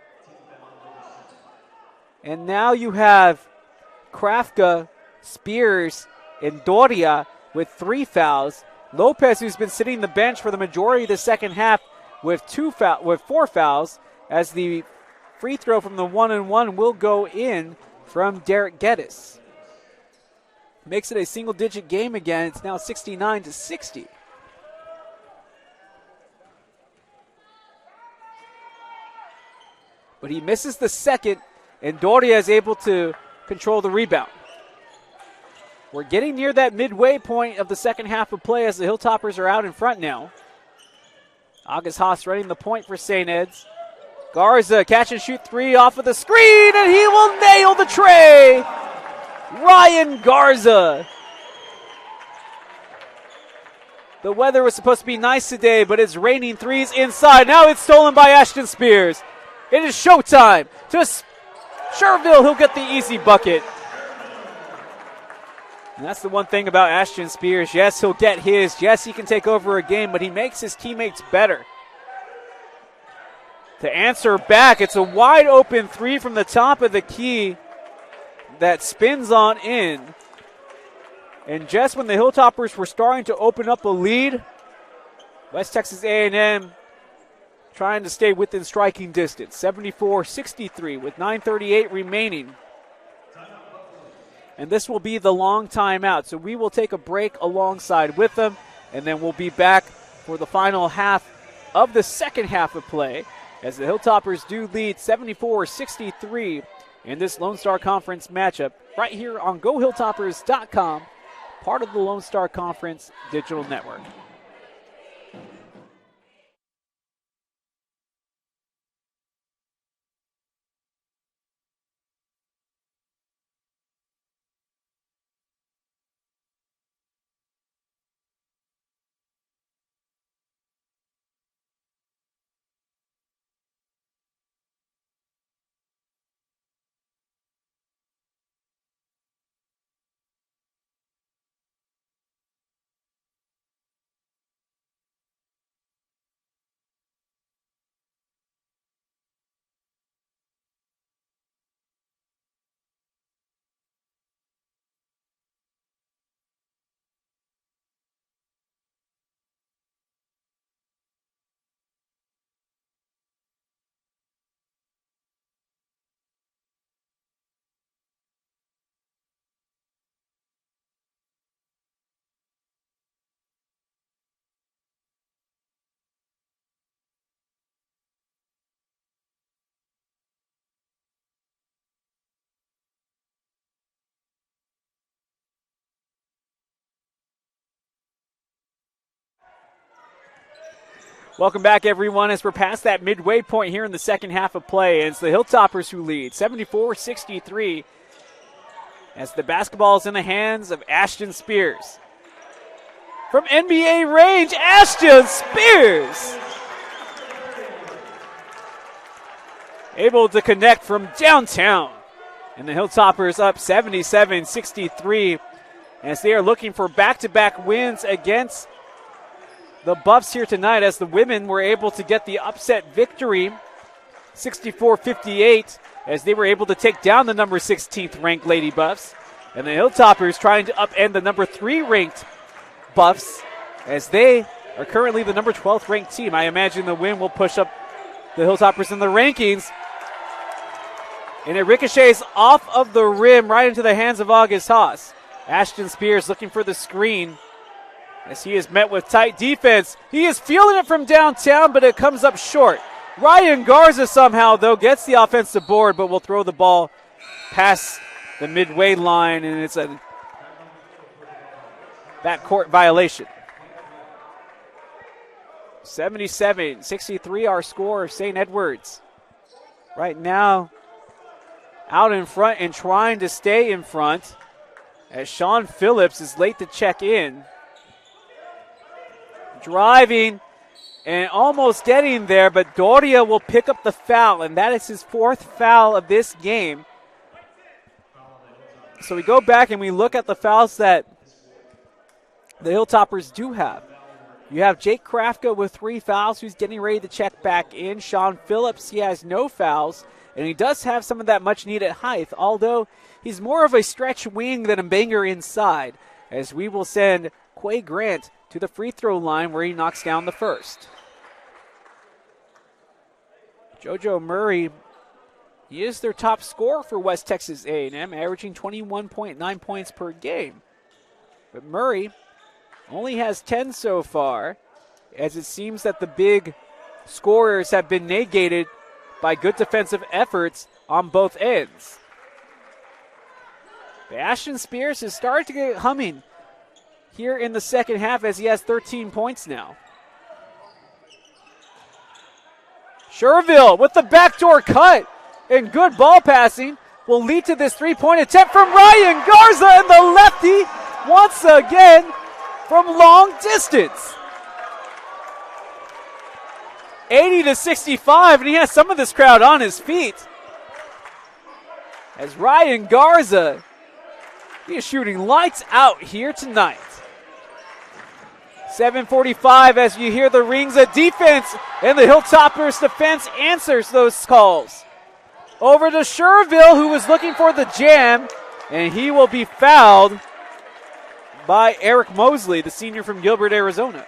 And now you have Krafka, Spears, and Doria with 3 fouls. Lopez, who's been sitting the bench for the majority of the second half, with 4 fouls, as the free throw from the 1-and-1 will go in from Derek Geddes. Makes it a single-digit game again. It's now 69-60. but he misses the second, and Doria is able to control the rebound. We're getting near that midway point of the second half of play as the Hilltoppers are out in front now. August Haas running the point for St. Ed's. Garza catch and shoot three off of the screen, and he will nail the tray. Ryan Garza. The weather was supposed to be nice today, but it's raining threes inside. Now it's stolen by Ashton Spears. It is showtime. To Sherville, he'll get the easy bucket. And that's the one thing about Ashton Spears. Yes, he'll get his. Yes, he can take over a game, but he makes his teammates better. To answer back, it's a wide open three from the top of the key that spins on in. And just when the Hilltoppers were starting to open up a lead, West Texas A&M trying to stay within striking distance. 74-63 with 9:38 remaining. And this will be the long timeout. So we will take a break alongside with them, and then we'll be back for the final half of the second half of play as the Hilltoppers do lead 74-63 in this Lone Star Conference matchup right here on GoHilltoppers.com, part of the Lone Star Conference Digital Network. Welcome back, everyone, as we're past that midway point here in the second half of play. And it's the Hilltoppers who lead 74-63 as the basketball is in the hands of Ashton Spears. From NBA range, Ashton Spears able to connect from downtown. And the Hilltoppers up 77-63 as they are looking for back-to-back wins against the Buffs here tonight, as the women were able to get the upset victory 64-58 as they were able to take down the number 16th ranked Lady Buffs. And the Hilltoppers trying to upend the number 3 ranked Buffs as they are currently the number 12th ranked team. I imagine the win will push up the Hilltoppers in the rankings. And it ricochets off of the rim right into the hands of August Haas. Ashton Spears looking for the screen as he is met with tight defense. He is fielding it from downtown, but it comes up short. Ryan Garza somehow, though, gets the offensive board, but will throw the ball past the midway line, and it's a backcourt violation. 77-63 our score of St. Edwards. Right now, out in front and trying to stay in front as Sean Phillips is late to check in. Driving and almost getting there, but Doria will pick up the foul, and that is his 4th foul of this game. So we go back and we look at the fouls that the Hilltoppers do have. You have Jake Krafka with 3 fouls, who's getting ready to check back in. Sean Phillips, he has no fouls, and he does have some of that much-needed height, although he's more of a stretch wing than a banger inside, as we will send Quay Grant to the free throw line where he knocks down the first. JoJo Murray, he is their top scorer for West Texas A&M, averaging 21.9 points per game. But Murray only has 10 so far, as it seems that the big scorers have been negated by good defensive efforts on both ends. But Ashton Spears has started to get humming here in the second half as he has 13 points now. Sherville with the backdoor cut and good ball passing will lead to this three-point attempt from Ryan Garza, and the lefty once again from long distance. 80-65, and he has some of this crowd on his feet. As Ryan Garza, he is shooting lights out here tonight. 7:45 as you hear the rings of defense, and the Hilltoppers defense answers those calls. Over to Sherville, who was looking for the jam, and he will be fouled by Eric Mosley, the senior from Gilbert, Arizona.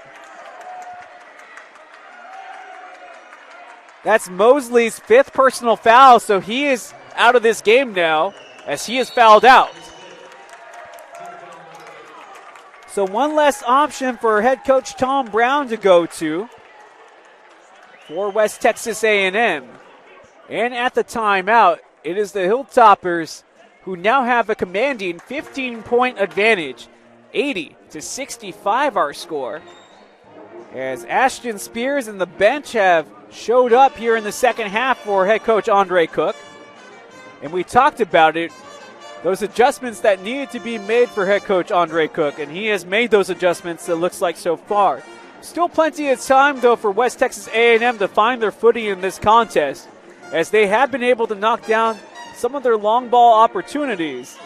That's Mosley's 5th personal foul, so he is out of this game now as he is fouled out. So one less option for head coach Tom Brown to go to for West Texas A&M. And at the timeout, it is the Hilltoppers who now have a commanding 15-point advantage. 80-65 our score. As Ashton Spears and the bench have showed up here in the second half for head coach Andre Cook. And we talked about it, those adjustments that needed to be made for head coach Andre Cook, and he has made those adjustments, it looks like, so far. Still plenty of time, though, for West Texas A&M to find their footing in this contest, as they have been able to knock down some of their long ball opportunities.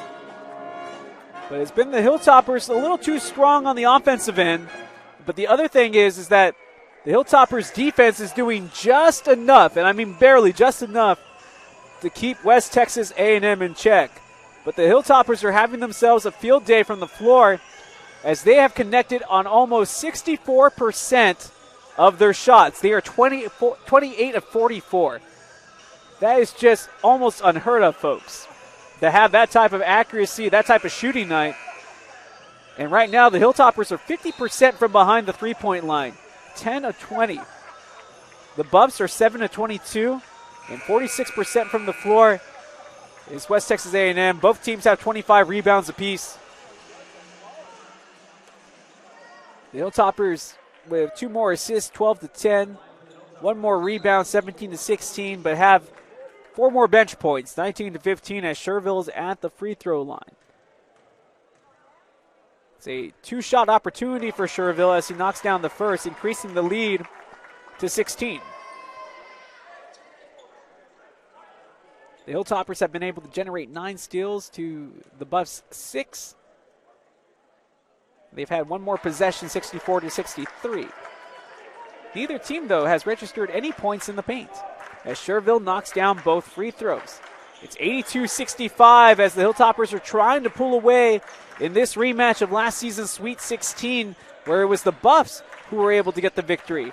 But it's been the Hilltoppers a little too strong on the offensive end. But the other thing is that the Hilltoppers defense is doing just enough, and I mean barely just enough, to keep West Texas A&M in check. But the Hilltoppers are having themselves a field day from the floor as they have connected on almost 64% of their shots. They are 28 of 44. That is just almost unheard of, folks, to have that type of accuracy, that type of shooting night. And right now, the Hilltoppers are 50% from behind the three-point line, 10 of 20. The Buffs are 7 of 22, and 46% from the floor is West Texas A&M. Both teams have 25 rebounds apiece. The Hilltoppers with 2 more assists, 12 to 10, 1 more rebound, 17 to 16, but have 4 more bench points, 19 to 15, as Sherville is at the free throw line. It's a 2-shot opportunity for Sherville as he knocks down the first, increasing the lead to 16. The Hilltoppers have been able to generate 9 steals to the Buffs' 6. They've had 1 more possession, 64 to 63. Neither team, though, has registered any points in the paint as Sherville knocks down both free throws. It's 82-65 as the Hilltoppers are trying to pull away in this rematch of last season's Sweet 16, where it was the Buffs who were able to get the victory.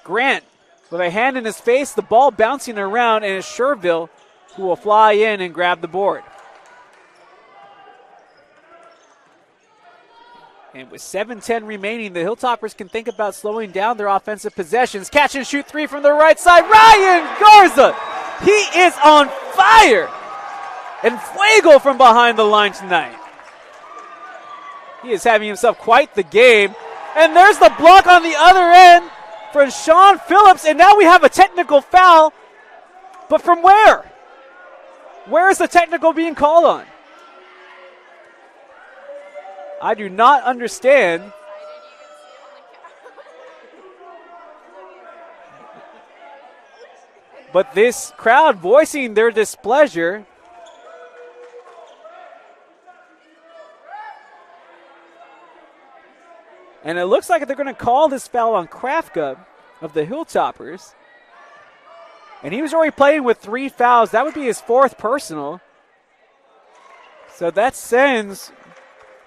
Grant with a hand in his face, the ball bouncing around, and it's Sherville who will fly in and grab the board. And with 7:10 remaining, the Hilltoppers can think about slowing down their offensive possessions. Catch and shoot 3 from the right side. Ryan Garza, he is on fire. And Fuego from behind the line tonight. He is having himself quite the game. And there's the block on the other end from Sean Phillips. And now we have a technical foul. But from where? Where is the technical being called on? I do not understand. But this crowd voicing their displeasure. And it looks like they're going to call this foul on Krafka of the Hilltoppers. And he was already playing with 3 fouls. That would be his 4th personal. So that sends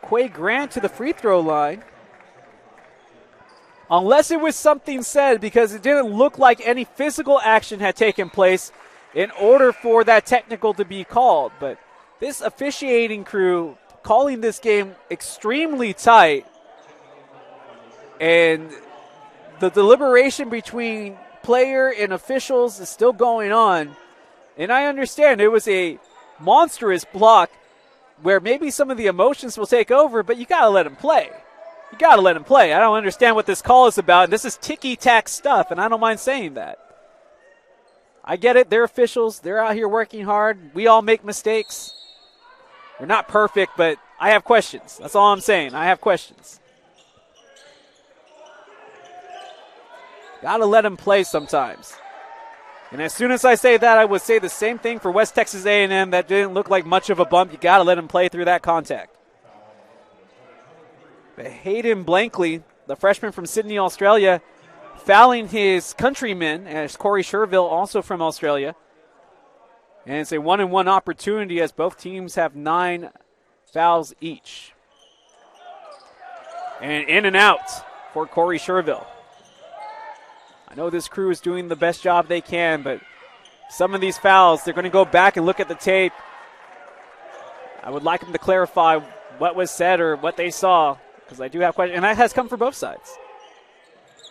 Quay Grant to the free throw line. Unless it was something said, because it didn't look like any physical action had taken place in order for that technical to be called. But this officiating crew calling this game extremely tight, and the deliberation between player and officials is still going on. And I understand it was a monstrous block where maybe some of the emotions will take over, but you got to let him play. You got to let him play. I don't understand what this call is about. This is ticky-tack stuff, and I don't mind saying that. I get it. They're officials. They're out here working hard. We all make mistakes. We're not perfect, but I have questions. That's all I'm saying. I have questions. Got to let him play sometimes. And as soon as I say that, I would say the same thing for West Texas A&M. That didn't look like much of a bump. You got to let him play through that contact. But Hayden Blankley, the freshman from Sydney, Australia, fouling his countryman, as Corey Sherville, also from Australia. And it's a 1-and-1 opportunity as both teams have 9 fouls each. And in and out for Corey Sherville. I know this crew is doing the best job they can, but some of these fouls, they're going to go back and look at the tape. I would like them to clarify what was said or what they saw, because I do have questions, and that has come for both sides.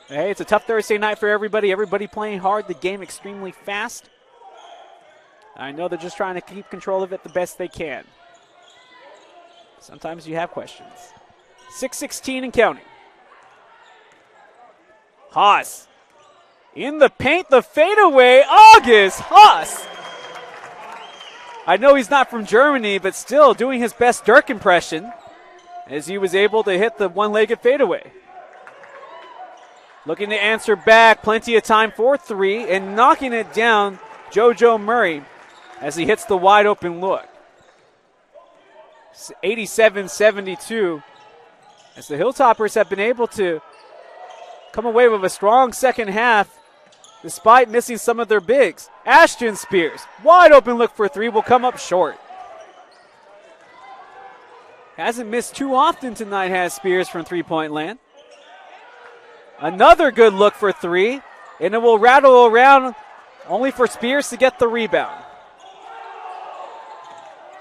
Hey, it's a tough Thursday night for everybody. Everybody playing hard, the game extremely fast. I know they're just trying to keep control of it the best they can. Sometimes you have questions. 6:16 and counting. Haas. In the paint, the fadeaway, August Haas. I know he's not from Germany, but still doing his best Dirk impression as he was able to hit the one-legged fadeaway. Looking to answer back, plenty of time for three, and knocking it down, JoJo Murray, as he hits the wide-open look. 87-72, as the Hilltoppers have been able to come away with a strong second half, despite missing some of their bigs. Ashton Spears, wide open look for three, will come up short. Hasn't missed too often tonight, has Spears, from three-point land. Another good look for three, and it will rattle around only for Spears to get the rebound.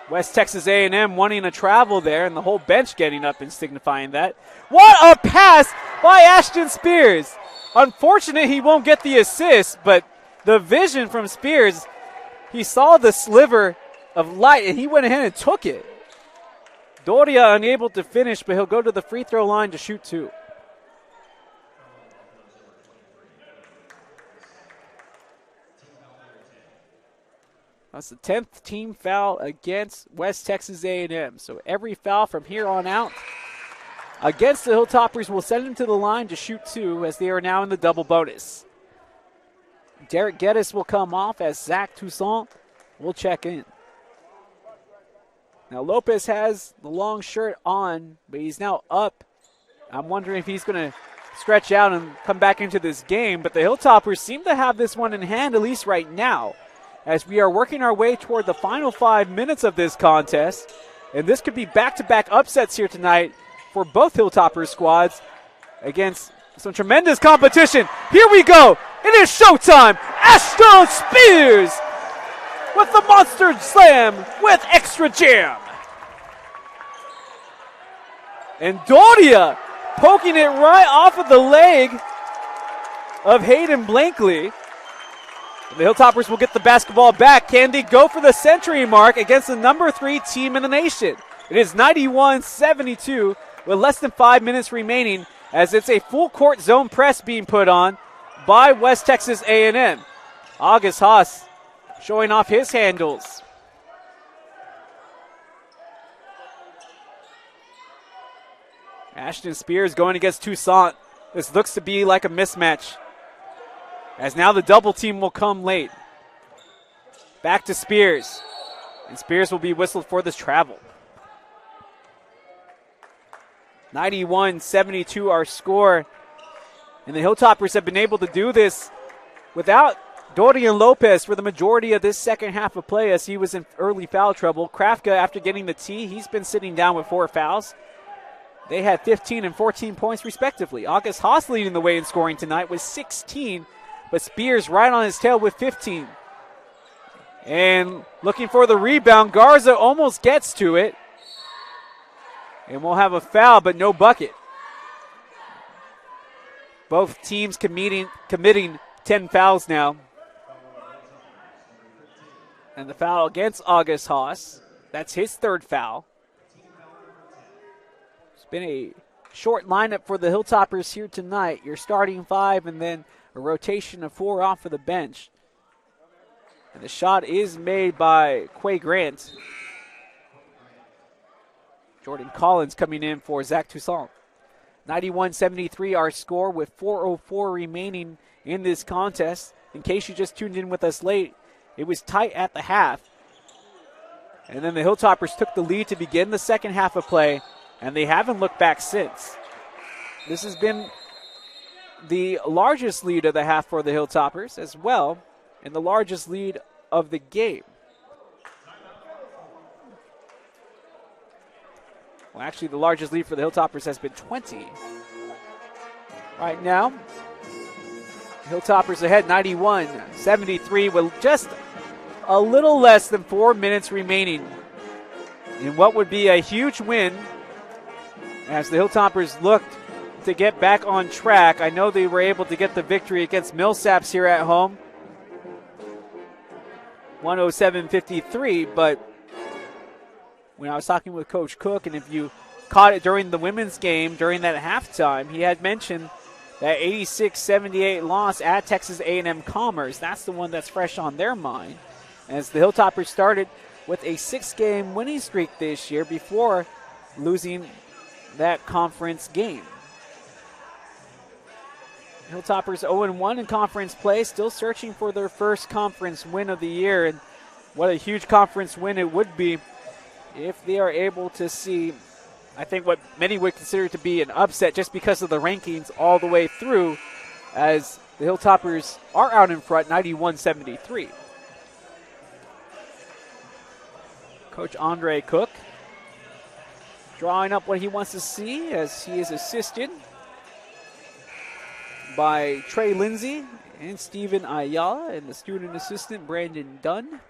West Texas A&M wanting a travel there, and the whole bench getting up and signifying that. What a pass by Ashton Spears! Unfortunate he won't get the assist, but the vision from Spears, he saw the sliver of light, and he went ahead and took it. Doria unable to finish, but he'll go to the free throw line to shoot two. That's the 10th team foul against West Texas A&M. So every foul from here on out against the Hilltoppers will send them to the line to shoot two, as they are now in the double bonus. Derek Geddes will come off as Zach Toussaint will check in. Now Lopez has the long shirt on, but he's now up. I'm wondering if he's going to stretch out and come back into this game, but the Hilltoppers seem to have this one in hand, at least right now, as we are working our way toward the final 5 minutes of this contest. And this could be back-to-back upsets here tonight for both Hilltoppers squads against some tremendous competition. Here we go. It is showtime. Ashton Spears with the monster slam with extra jam. And Doria poking it right off of the leg of Hayden Blankley. The Hilltoppers will get the basketball back. Can they go for the century mark against the number 3 team in the nation? It is 91-72 with less than 5 minutes remaining, as it's a full court zone press being put on by West Texas A&M. August Haas showing off his handles. Ashton Spears going against Toussaint. This looks to be like a mismatch, as now the double team will come late. Back to Spears. And Spears will be whistled for this travel. 91-72 our score. And the Hilltoppers have been able to do this without Dorian Lopez for the majority of this second half of play, as he was in early foul trouble. Krafka, after getting the tee, he's been sitting down with 4 fouls. They had 15 and 14 points respectively. August Haas leading the way in scoring tonight with 16, but Spears right on his tail with 15. And looking for the rebound, Garza almost gets to it. And we'll have a foul, but no bucket. Both teams committing 10 fouls now. And the foul against August Haas. That's his third foul. It's been a short lineup for the Hilltoppers here tonight. Your starting 5 and then a rotation of 4 off of the bench. And the shot is made by Quay Grant. Jordan Collins coming in for Zach Toussaint. 91-73 our score with 4:04 remaining in this contest. In case you just tuned in with us late, it was tight at the half. And then the Hilltoppers took the lead to begin the second half of play, and they haven't looked back since. This has been the largest lead of the half for the Hilltoppers as well, and the largest lead of the game. Well, actually, the largest lead for the Hilltoppers has been 20. Right now, Hilltoppers ahead 91-73 with just a little less than 4 minutes remaining in what would be a huge win as the Hilltoppers looked to get back on track. I know they were able to get the victory against Millsaps here at home, 107-53, but when I was talking with Coach Cook, and if you caught it during the women's game during that halftime, he had mentioned that 86-78 loss at Texas A&M Commerce. That's the one that's fresh on their mind, as the Hilltoppers started with a 6-game winning streak this year before losing that conference game. Hilltoppers 0-1 in conference play, still searching for their first conference win of the year, and what a huge conference win it would be if they are able to see, I think, what many would consider to be an upset just because of the rankings all the way through, as the Hilltoppers are out in front 91-73. Coach Andre Cook drawing up what he wants to see as he is assisted by Trey Lindsay and Steven Ayala and the student assistant Brandon Dunn.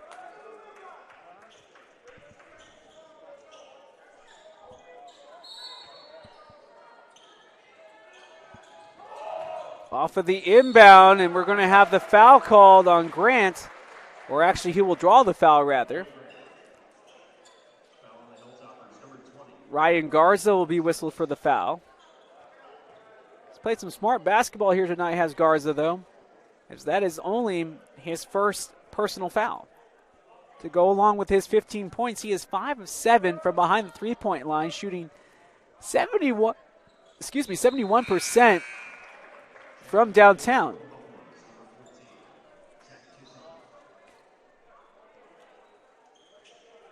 Off of the inbound, and we're going to have the foul called on Grant, or actually he will draw the foul rather. Ryan Garza will be whistled for the foul. He's played some smart basketball here tonight, has Garza, though, as that is only his first personal foul. To go along with his 15 points, he is 5 of 7 from behind the three-point line, shooting 71% from downtown.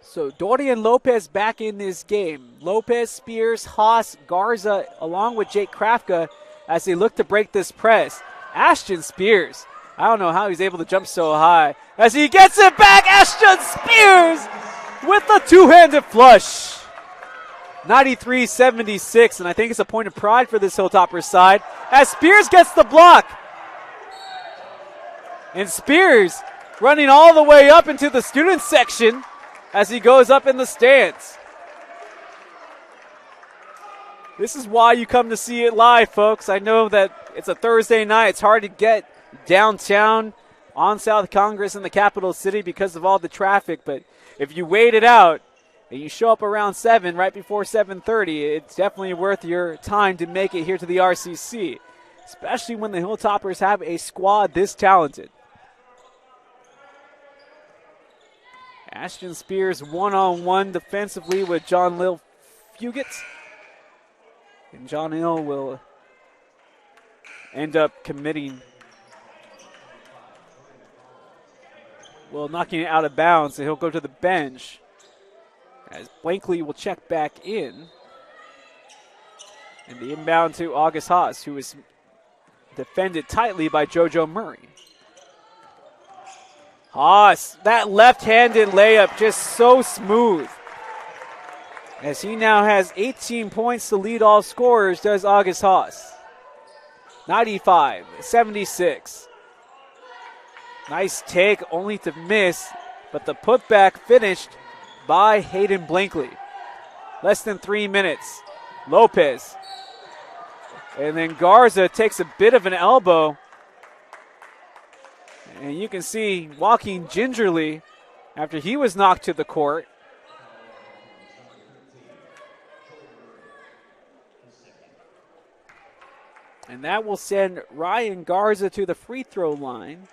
So Dorian Lopez back in this game. Lopez, Spears, Haas, Garza, along with Jake Krafka as they look to break this press. Ashton Spears, I don't know how he's able to jump so high. As he gets it back, Ashton Spears with a two-handed flush. 93-76, and I think it's a point of pride for this Hilltoppers side as Spears gets the block. And Spears running all the way up into the student section as he goes up in the stands. This is why you come to see it live, folks. I know that it's a Thursday night. It's hard to get downtown on South Congress in the capital city because of all the traffic, but if you wait it out, and you show up around 7, right before 7:30, it's definitely worth your time to make it here to the RCC, especially when the Hilltoppers have a squad this talented. Ashton Spears one-on-one defensively with John Lil Fugit. And John Hill will end up committing, knocking it out of bounds, and he'll go to the bench, as Blankley will check back in. And the inbound to August Haas, who is defended tightly by JoJo Murray. Haas, that left-handed layup just so smooth. As he now has 18 points to lead all scorers, does August Haas. 95-76. Nice take, only to miss, but the putback finished by Hayden Blankley. Less than 3 minutes. Lopez. And then Garza takes a bit of an elbow And you can see walking gingerly after he was knocked to the court. And that will send Ryan Garza to the free throw line.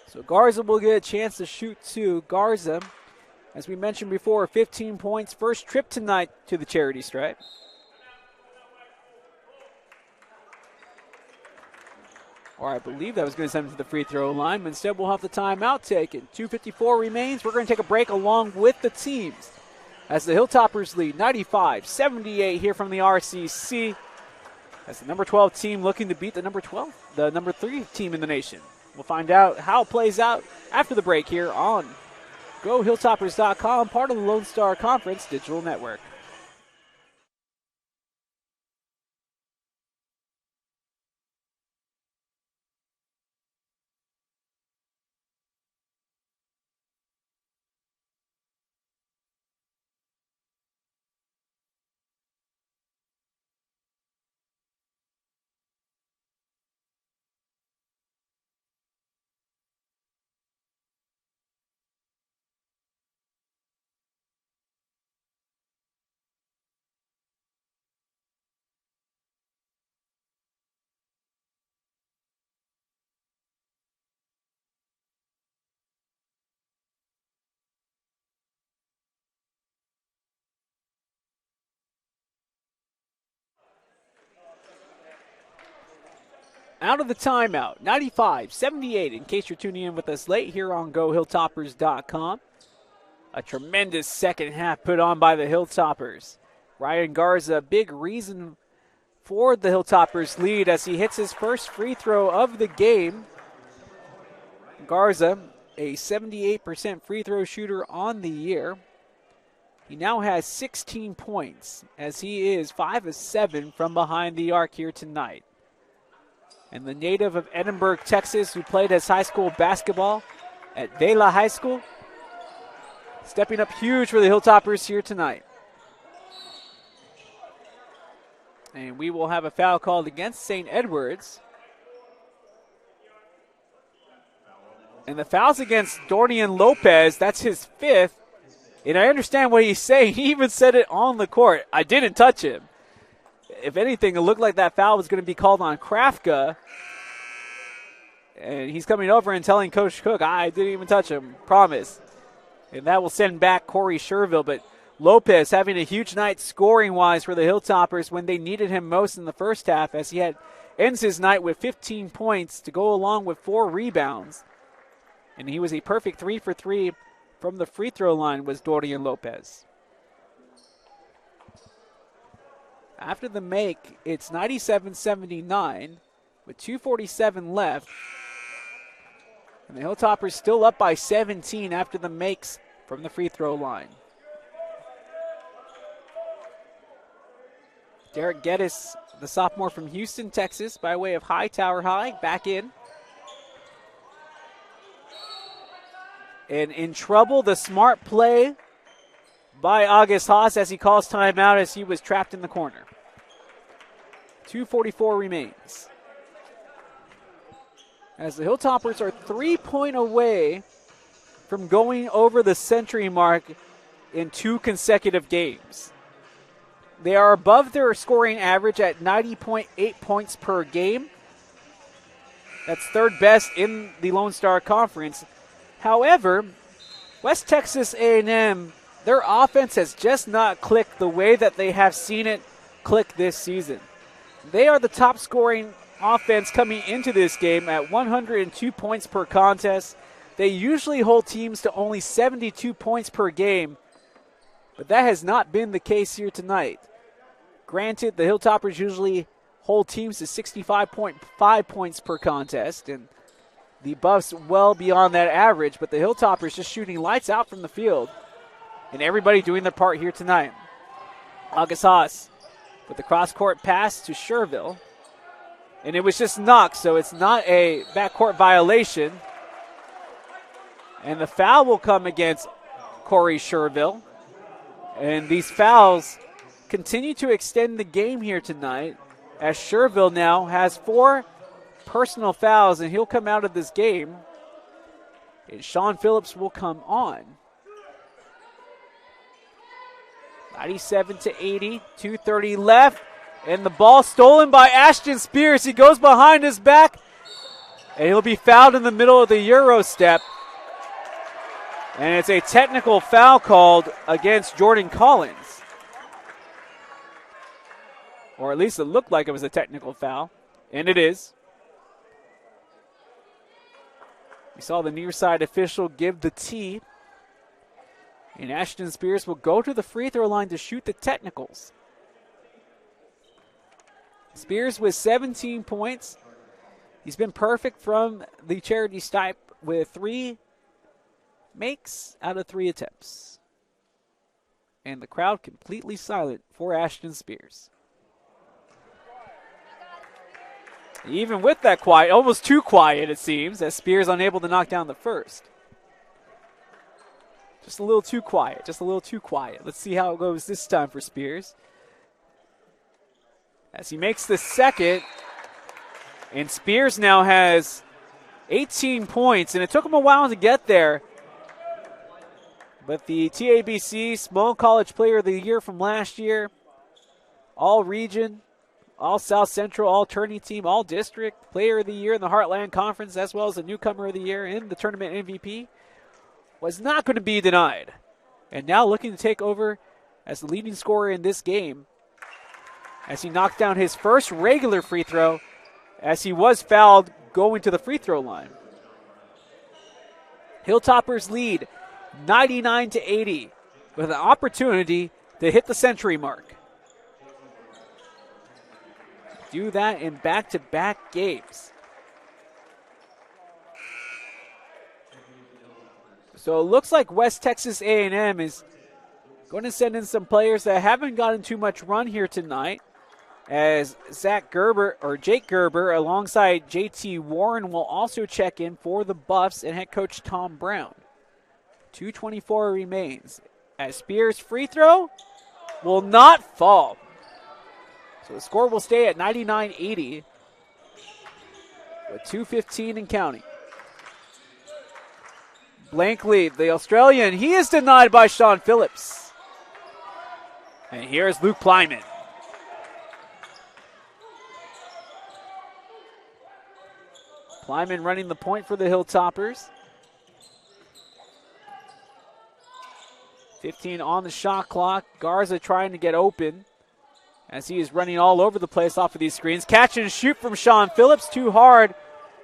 So Garza will get a chance to shoot two. Garza, as we mentioned before, 15 points, first trip tonight to the charity stripe. Or I believe that was going to send him to the free throw line, but instead we'll have the timeout taken. 2:54 remains. We're going to take a break along with the teams as the Hilltoppers lead 95-78 here from the RCC. As the number 12 team looking to beat the number 3 team in the nation. We'll find out how it plays out after the break here on GoHilltoppers.com, part of the Lone Star Conference Digital Network. Out of the timeout, 95-78, in case you're tuning in with us late here on GoHilltoppers.com. A tremendous second half put on by the Hilltoppers. Ryan Garza, a big reason for the Hilltoppers lead as he hits his first free throw of the game. Garza, a 78% free throw shooter on the year. He now has 16 points as he is 5 of 7 from behind the arc here tonight. And the native of Edinburgh, Texas, who played his high school basketball at Vela High School, stepping up huge for the Hilltoppers here tonight. And we will have a foul called against St. Edwards. And the foul's against Dorian Lopez. That's his 5th. And I understand what he's saying. He even said it on the court. I didn't touch him. If anything, it looked like that foul was going to be called on Krafka. And he's coming over and telling Coach Cook, I didn't even touch him, promise. And that will send back Corey Sherville. But Lopez having a huge night scoring-wise for the Hilltoppers when they needed him most in the first half, as he ends his night with 15 points to go along with 4 rebounds. And he was a perfect 3 for 3 from the free throw line was Dorian Lopez. After the make, it's 97-79 with 2:47 left. And the Hilltoppers still up by 17 after the makes from the free throw line. Derek Geddes, the sophomore from Houston, Texas, by way of Hightower High, back in. And in trouble, the smart play by August Haas as he calls timeout as he was trapped in the corner. 2:44 remains. As the Hilltoppers are 3 points away from going over the century mark in 2 consecutive games. They are above their scoring average at 90.8 points per game. That's 3rd best in the Lone Star Conference. However, West Texas A&M, their offense has just not clicked the way that they have seen it click this season. They are the top scoring offense coming into this game at 102 points per contest. They usually hold teams to only 72 points per game, but that has not been the case here tonight. Granted, the Hilltoppers usually hold teams to 65.5 points per contest, and the Buffs well beyond that average, but the Hilltoppers just shooting lights out from the field, and everybody doing their part here tonight. August Haas with the cross-court pass to Sherville, and it was just knocked, so it's not a backcourt violation. And the foul will come against Corey Sherville, and these fouls continue to extend the game here tonight as Sherville now has 4 personal fouls, and he'll come out of this game. And Sean Phillips will come on. 97-80, 2:30 left. And the ball stolen by Ashton Spears. He goes behind his back, and he'll be fouled in the middle of the Euro step. And it's a technical foul called against Jordan Collins. Or at least it looked like it was a technical foul, and it is. We saw the near side official give the tee. And Ashton Spears will go to the free throw line to shoot the technicals. Spears with 17 points. He's been perfect from the charity stripe with 3 makes out of 3 attempts. And the crowd completely silent for Ashton Spears. Even with that quiet, almost too quiet it seems, as Spears unable to knock down the first. Just a little too quiet, just a little too quiet. Let's see how it goes this time for Spears. As he makes the second, and Spears now has 18 points, and it took him a while to get there. But the TABC Small College Player of the Year from last year, all region, all South Central, all tourney team, all district, Player of the Year in the Heartland Conference, as well as the Newcomer of the Year and the tournament MVP, was not going to be denied. And now looking to take over as the leading scorer in this game, as he knocked down his first regular free throw, as he was fouled going to the free throw line. Hilltoppers lead 99-80 with an opportunity to hit the century mark. Do that in back-to-back games. So it looks like West Texas A&M is going to send in some players that haven't gotten too much run here tonight, as Jake Gerber alongside JT Warren will also check in for the Buffs and head coach Tom Brown. 2:24 remains as Spears' free throw will not fall. So the score will stay at 99-80 with 2:15 and counting. Blankley, the Australian, he is denied by Sean Phillips. And here's Luke Plyman. Plyman running the point for the Hilltoppers. 15 on the shot clock. Garza trying to get open as he is running all over the place off of these screens. Catch and shoot from Sean Phillips, too hard,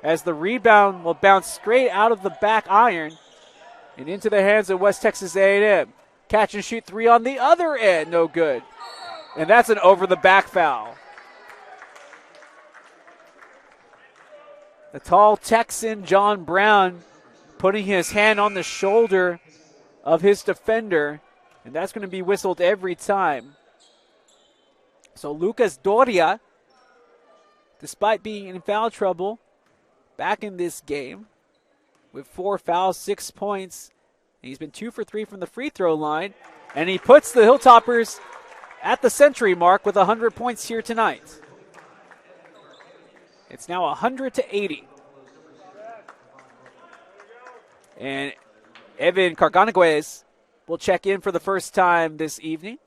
as the rebound will bounce straight out of the back iron and into the hands of West Texas A&M. Catch and shoot 3 on the other end, no good. And that's an over-the-back foul. The tall Texan, John Brown, putting his hand on the shoulder of his defender, and that's going to be whistled every time. So Lucas Doria, despite being in foul trouble, back in this game with 4 fouls, 6 points. He's been 2 for 3 from the free throw line, and he puts the Hilltoppers at the century mark with 100 points here tonight. It's now 100-80. And Evan Carganaguez will check in for the first time this evening,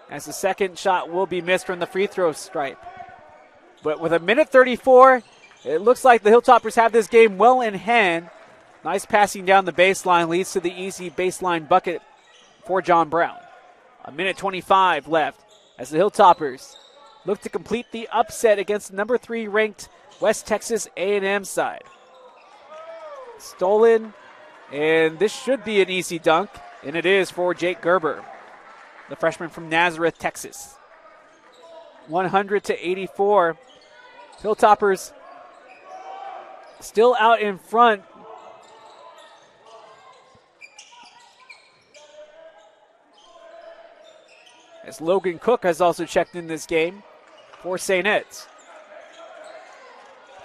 as the second shot will be missed from the free throw stripe. But with 1:34, it looks like the Hilltoppers have this game well in hand. Nice passing down the baseline leads to the easy baseline bucket for John Brown. 1:25 left as the Hilltoppers look to complete the upset against number 3 ranked West Texas A&M side. Stolen, and this should be an easy dunk, and it is for Jake Gerber, the freshman from Nazareth, Texas. 100-84. Hilltoppers still out in front. As Logan Cook has also checked in this game for St. Ed's.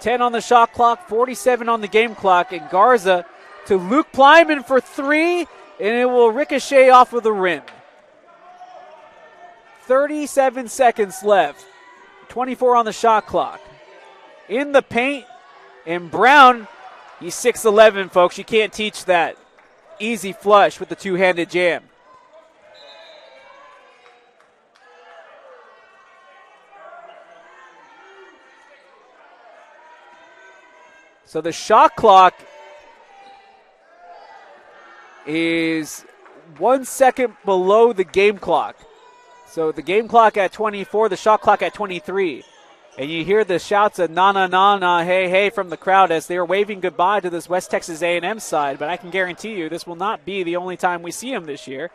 10 on the shot clock, 47 on the game clock, and Garza to Luke Plyman for 3, and it will ricochet off of the rim. 37 seconds left, 24 on the shot clock. in the paint. And Brown, he's 6'11", folks. You can't teach that. Easy flush with the two-handed jam. So the shot clock is 1 second below the game clock. So the game clock at 24, the shot clock at 23. And you hear the shouts of na na na na hey hey from the crowd as they are waving goodbye to this West Texas A&M side. But I can guarantee you this will not be the only time we see him this year.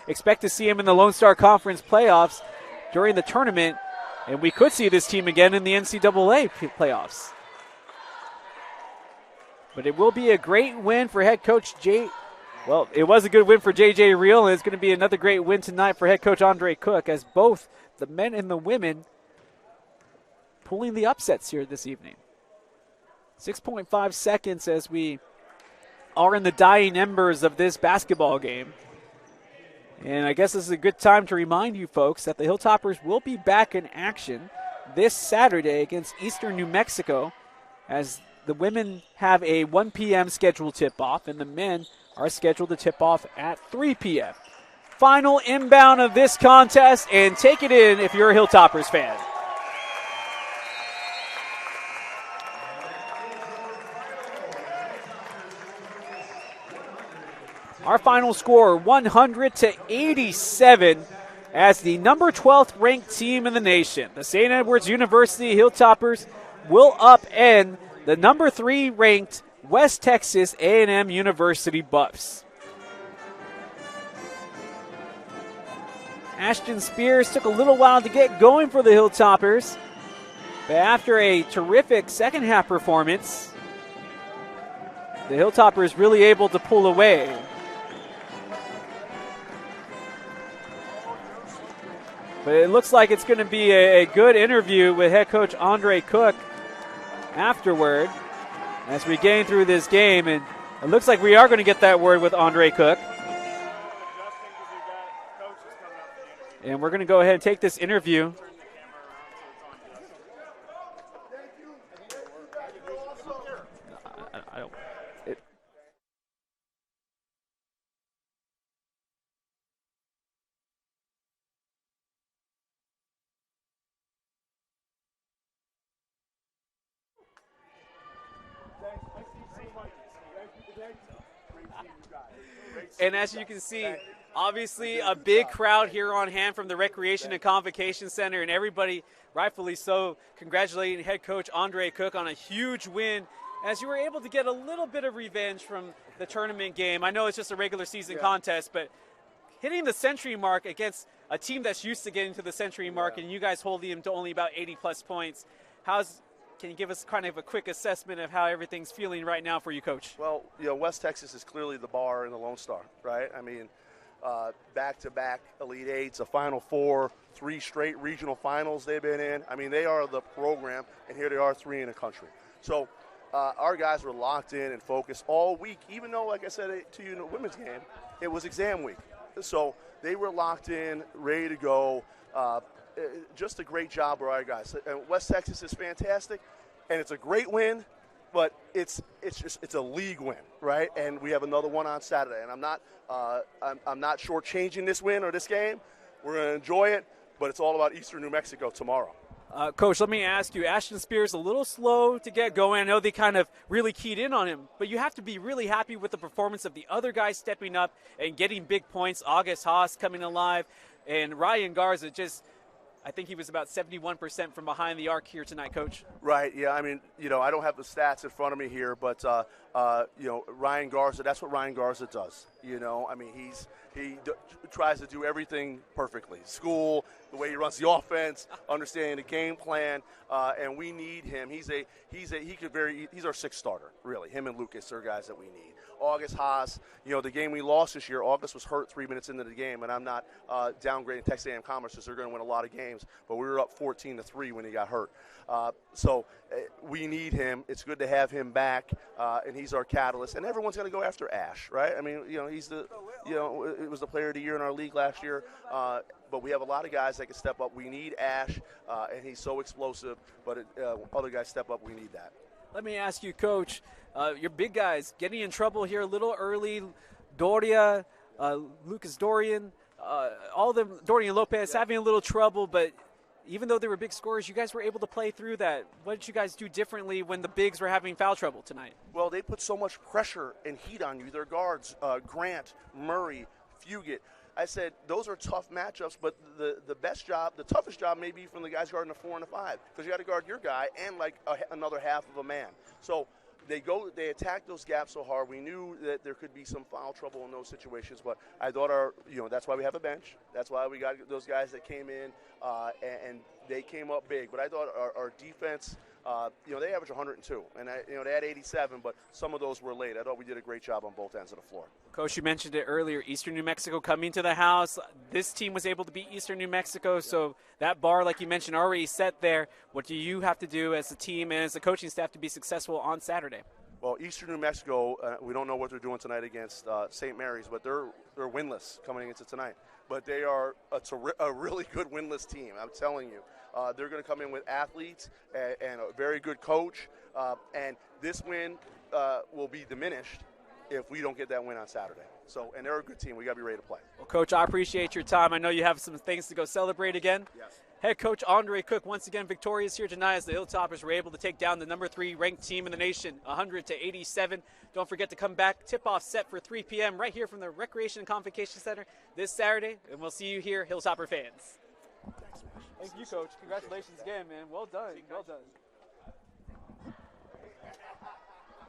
Expect to see him in the Lone Star Conference playoffs during the tournament. And we could see this team again in the NCAA playoffs. But it will be a great win for head coach Well, it was a good win for J.J. Reel, and it's going to be another great win tonight for head coach Andre Cook, as both the men and the women pulling the upsets here this evening. 6.5 seconds as we are in the dying embers of this basketball game. And I guess this is a good time to remind you folks that the Hilltoppers will be back in action this Saturday against Eastern New Mexico, as the women have a 1 p.m. scheduled tip-off, and the men are scheduled to tip off at 3 p.m. Final inbound of this contest, and take it in if you're a Hilltoppers fan. Our final score, 100-87, as the number 12th ranked team in the nation, the St. Edward's University Hilltoppers, will upend the number 3 ranked West Texas A&M University Buffs. Ashton Spears took a little while to get going for the Hilltoppers, but after a terrific second half performance, the Hilltoppers really able to pull away. But it looks like it's going to be a good interview with head coach Andre Cook afterward as we gain through this game, and it looks like we are going to get that word with Andre Cook. And we're going to go ahead and take this interview. And as you can see, obviously a big crowd here on hand from the Recreation and Convocation Center, and everybody, rightfully so, congratulating head coach Andre Cook on a huge win, as you were able to get a little bit of revenge from the tournament game. I know it's just a regular season contest, but hitting the century mark against a team that's used to getting to the century mark, and you guys holding them to only about 80-plus points, can you give us kind of a quick assessment of how everything's feeling right now for you, Coach? Well, West Texas is clearly the bar in the Lone Star, right? I mean, back-to-back Elite Eights, a Final Four, 3 straight regional finals they've been in. I mean, they are the program, and here they are, 3 in the country. So our guys were locked in and focused all week, even though, like I said to you in the women's game, it was exam week. So they were locked in, ready to go. Just a great job by our guys. And West Texas is fantastic, and it's a great win, but it's a league win, right? And we have another one on Saturday. And I'm not shortchanging this win or this game. We're going to enjoy it, but it's all about Eastern New Mexico tomorrow. Coach, let me ask you, Ashton Spears a little slow to get going. I know they kind of really keyed in on him, but you have to be really happy with the performance of the other guys stepping up and getting big points. August Haas coming alive, and Ryan Garza I think he was about 71% from behind the arc here tonight, Coach. Right, yeah. I mean, I don't have the stats in front of me here, but, Ryan Garza, that's what Ryan Garza does. I mean, he tries to do everything perfectly. School, the way he runs the offense, understanding the game plan, and we need him. He's our 6th starter, really. Him and Lucas are guys that we need. August Haas, the game we lost this year, August was hurt 3 minutes into the game, and I'm not downgrading Texas A&M Commerce because they're going to win a lot of games, but we were up 14-3 when he got hurt. So we need him. It's good to have him back, and he's our catalyst. And everyone's going to go after Ash, right? I mean, he's it was the player of the year in our league last year. but we have a lot of guys that can step up. We need Ash, and he's so explosive, but other guys step up. We need that. Let me ask you, Coach, your big guys getting in trouble here a little early. Doria, Lucas Dorian, all of them, Dorian Lopez having a little trouble, but even though they were big scorers, you guys were able to play through that. What did you guys do differently when the bigs were having foul trouble tonight? Well, they put so much pressure and heat on you. Their guards, Grant, Murray, Fugit. I said those are tough matchups, but the best job, the toughest job may be from the guys guarding the 4 and the 5, because you got to guard your guy and like another half of a man. So they attacked those gaps so hard. We knew that there could be some foul trouble in those situations, but I thought that's why we have a bench. That's why we got those guys that came in and they came up big. But I thought our defense, they averaged 102, and they had 87, but some of those were late. I thought we did a great job on both ends of the floor. Coach, you mentioned it earlier, Eastern New Mexico coming to the house. This team was able to beat Eastern New Mexico, so that bar, like you mentioned, already set there. What do you have to do as a team and as a coaching staff to be successful on Saturday? Well, Eastern New Mexico, we don't know what they're doing tonight against St. Mary's, but they're winless coming into tonight. But they are a really good winless team, I'm telling you. They're going to come in with athletes and a very good coach, and this win will be diminished if we don't get that win on Saturday. And they're a good team. We got to be ready to play. Well, Coach, I appreciate your time. I know you have some things to go celebrate again. Yes. Head coach Andre Cook, once again victorious here tonight as the Hilltoppers were able to take down the number 3 ranked team in the nation, 100-87. Don't forget to come back. Tip-off set for 3 p.m. right here from the Recreation and Convocation Center this Saturday, and we'll see you here, Hilltopper fans. Thank you, Coach. Congratulations again, man. Well done. Well done.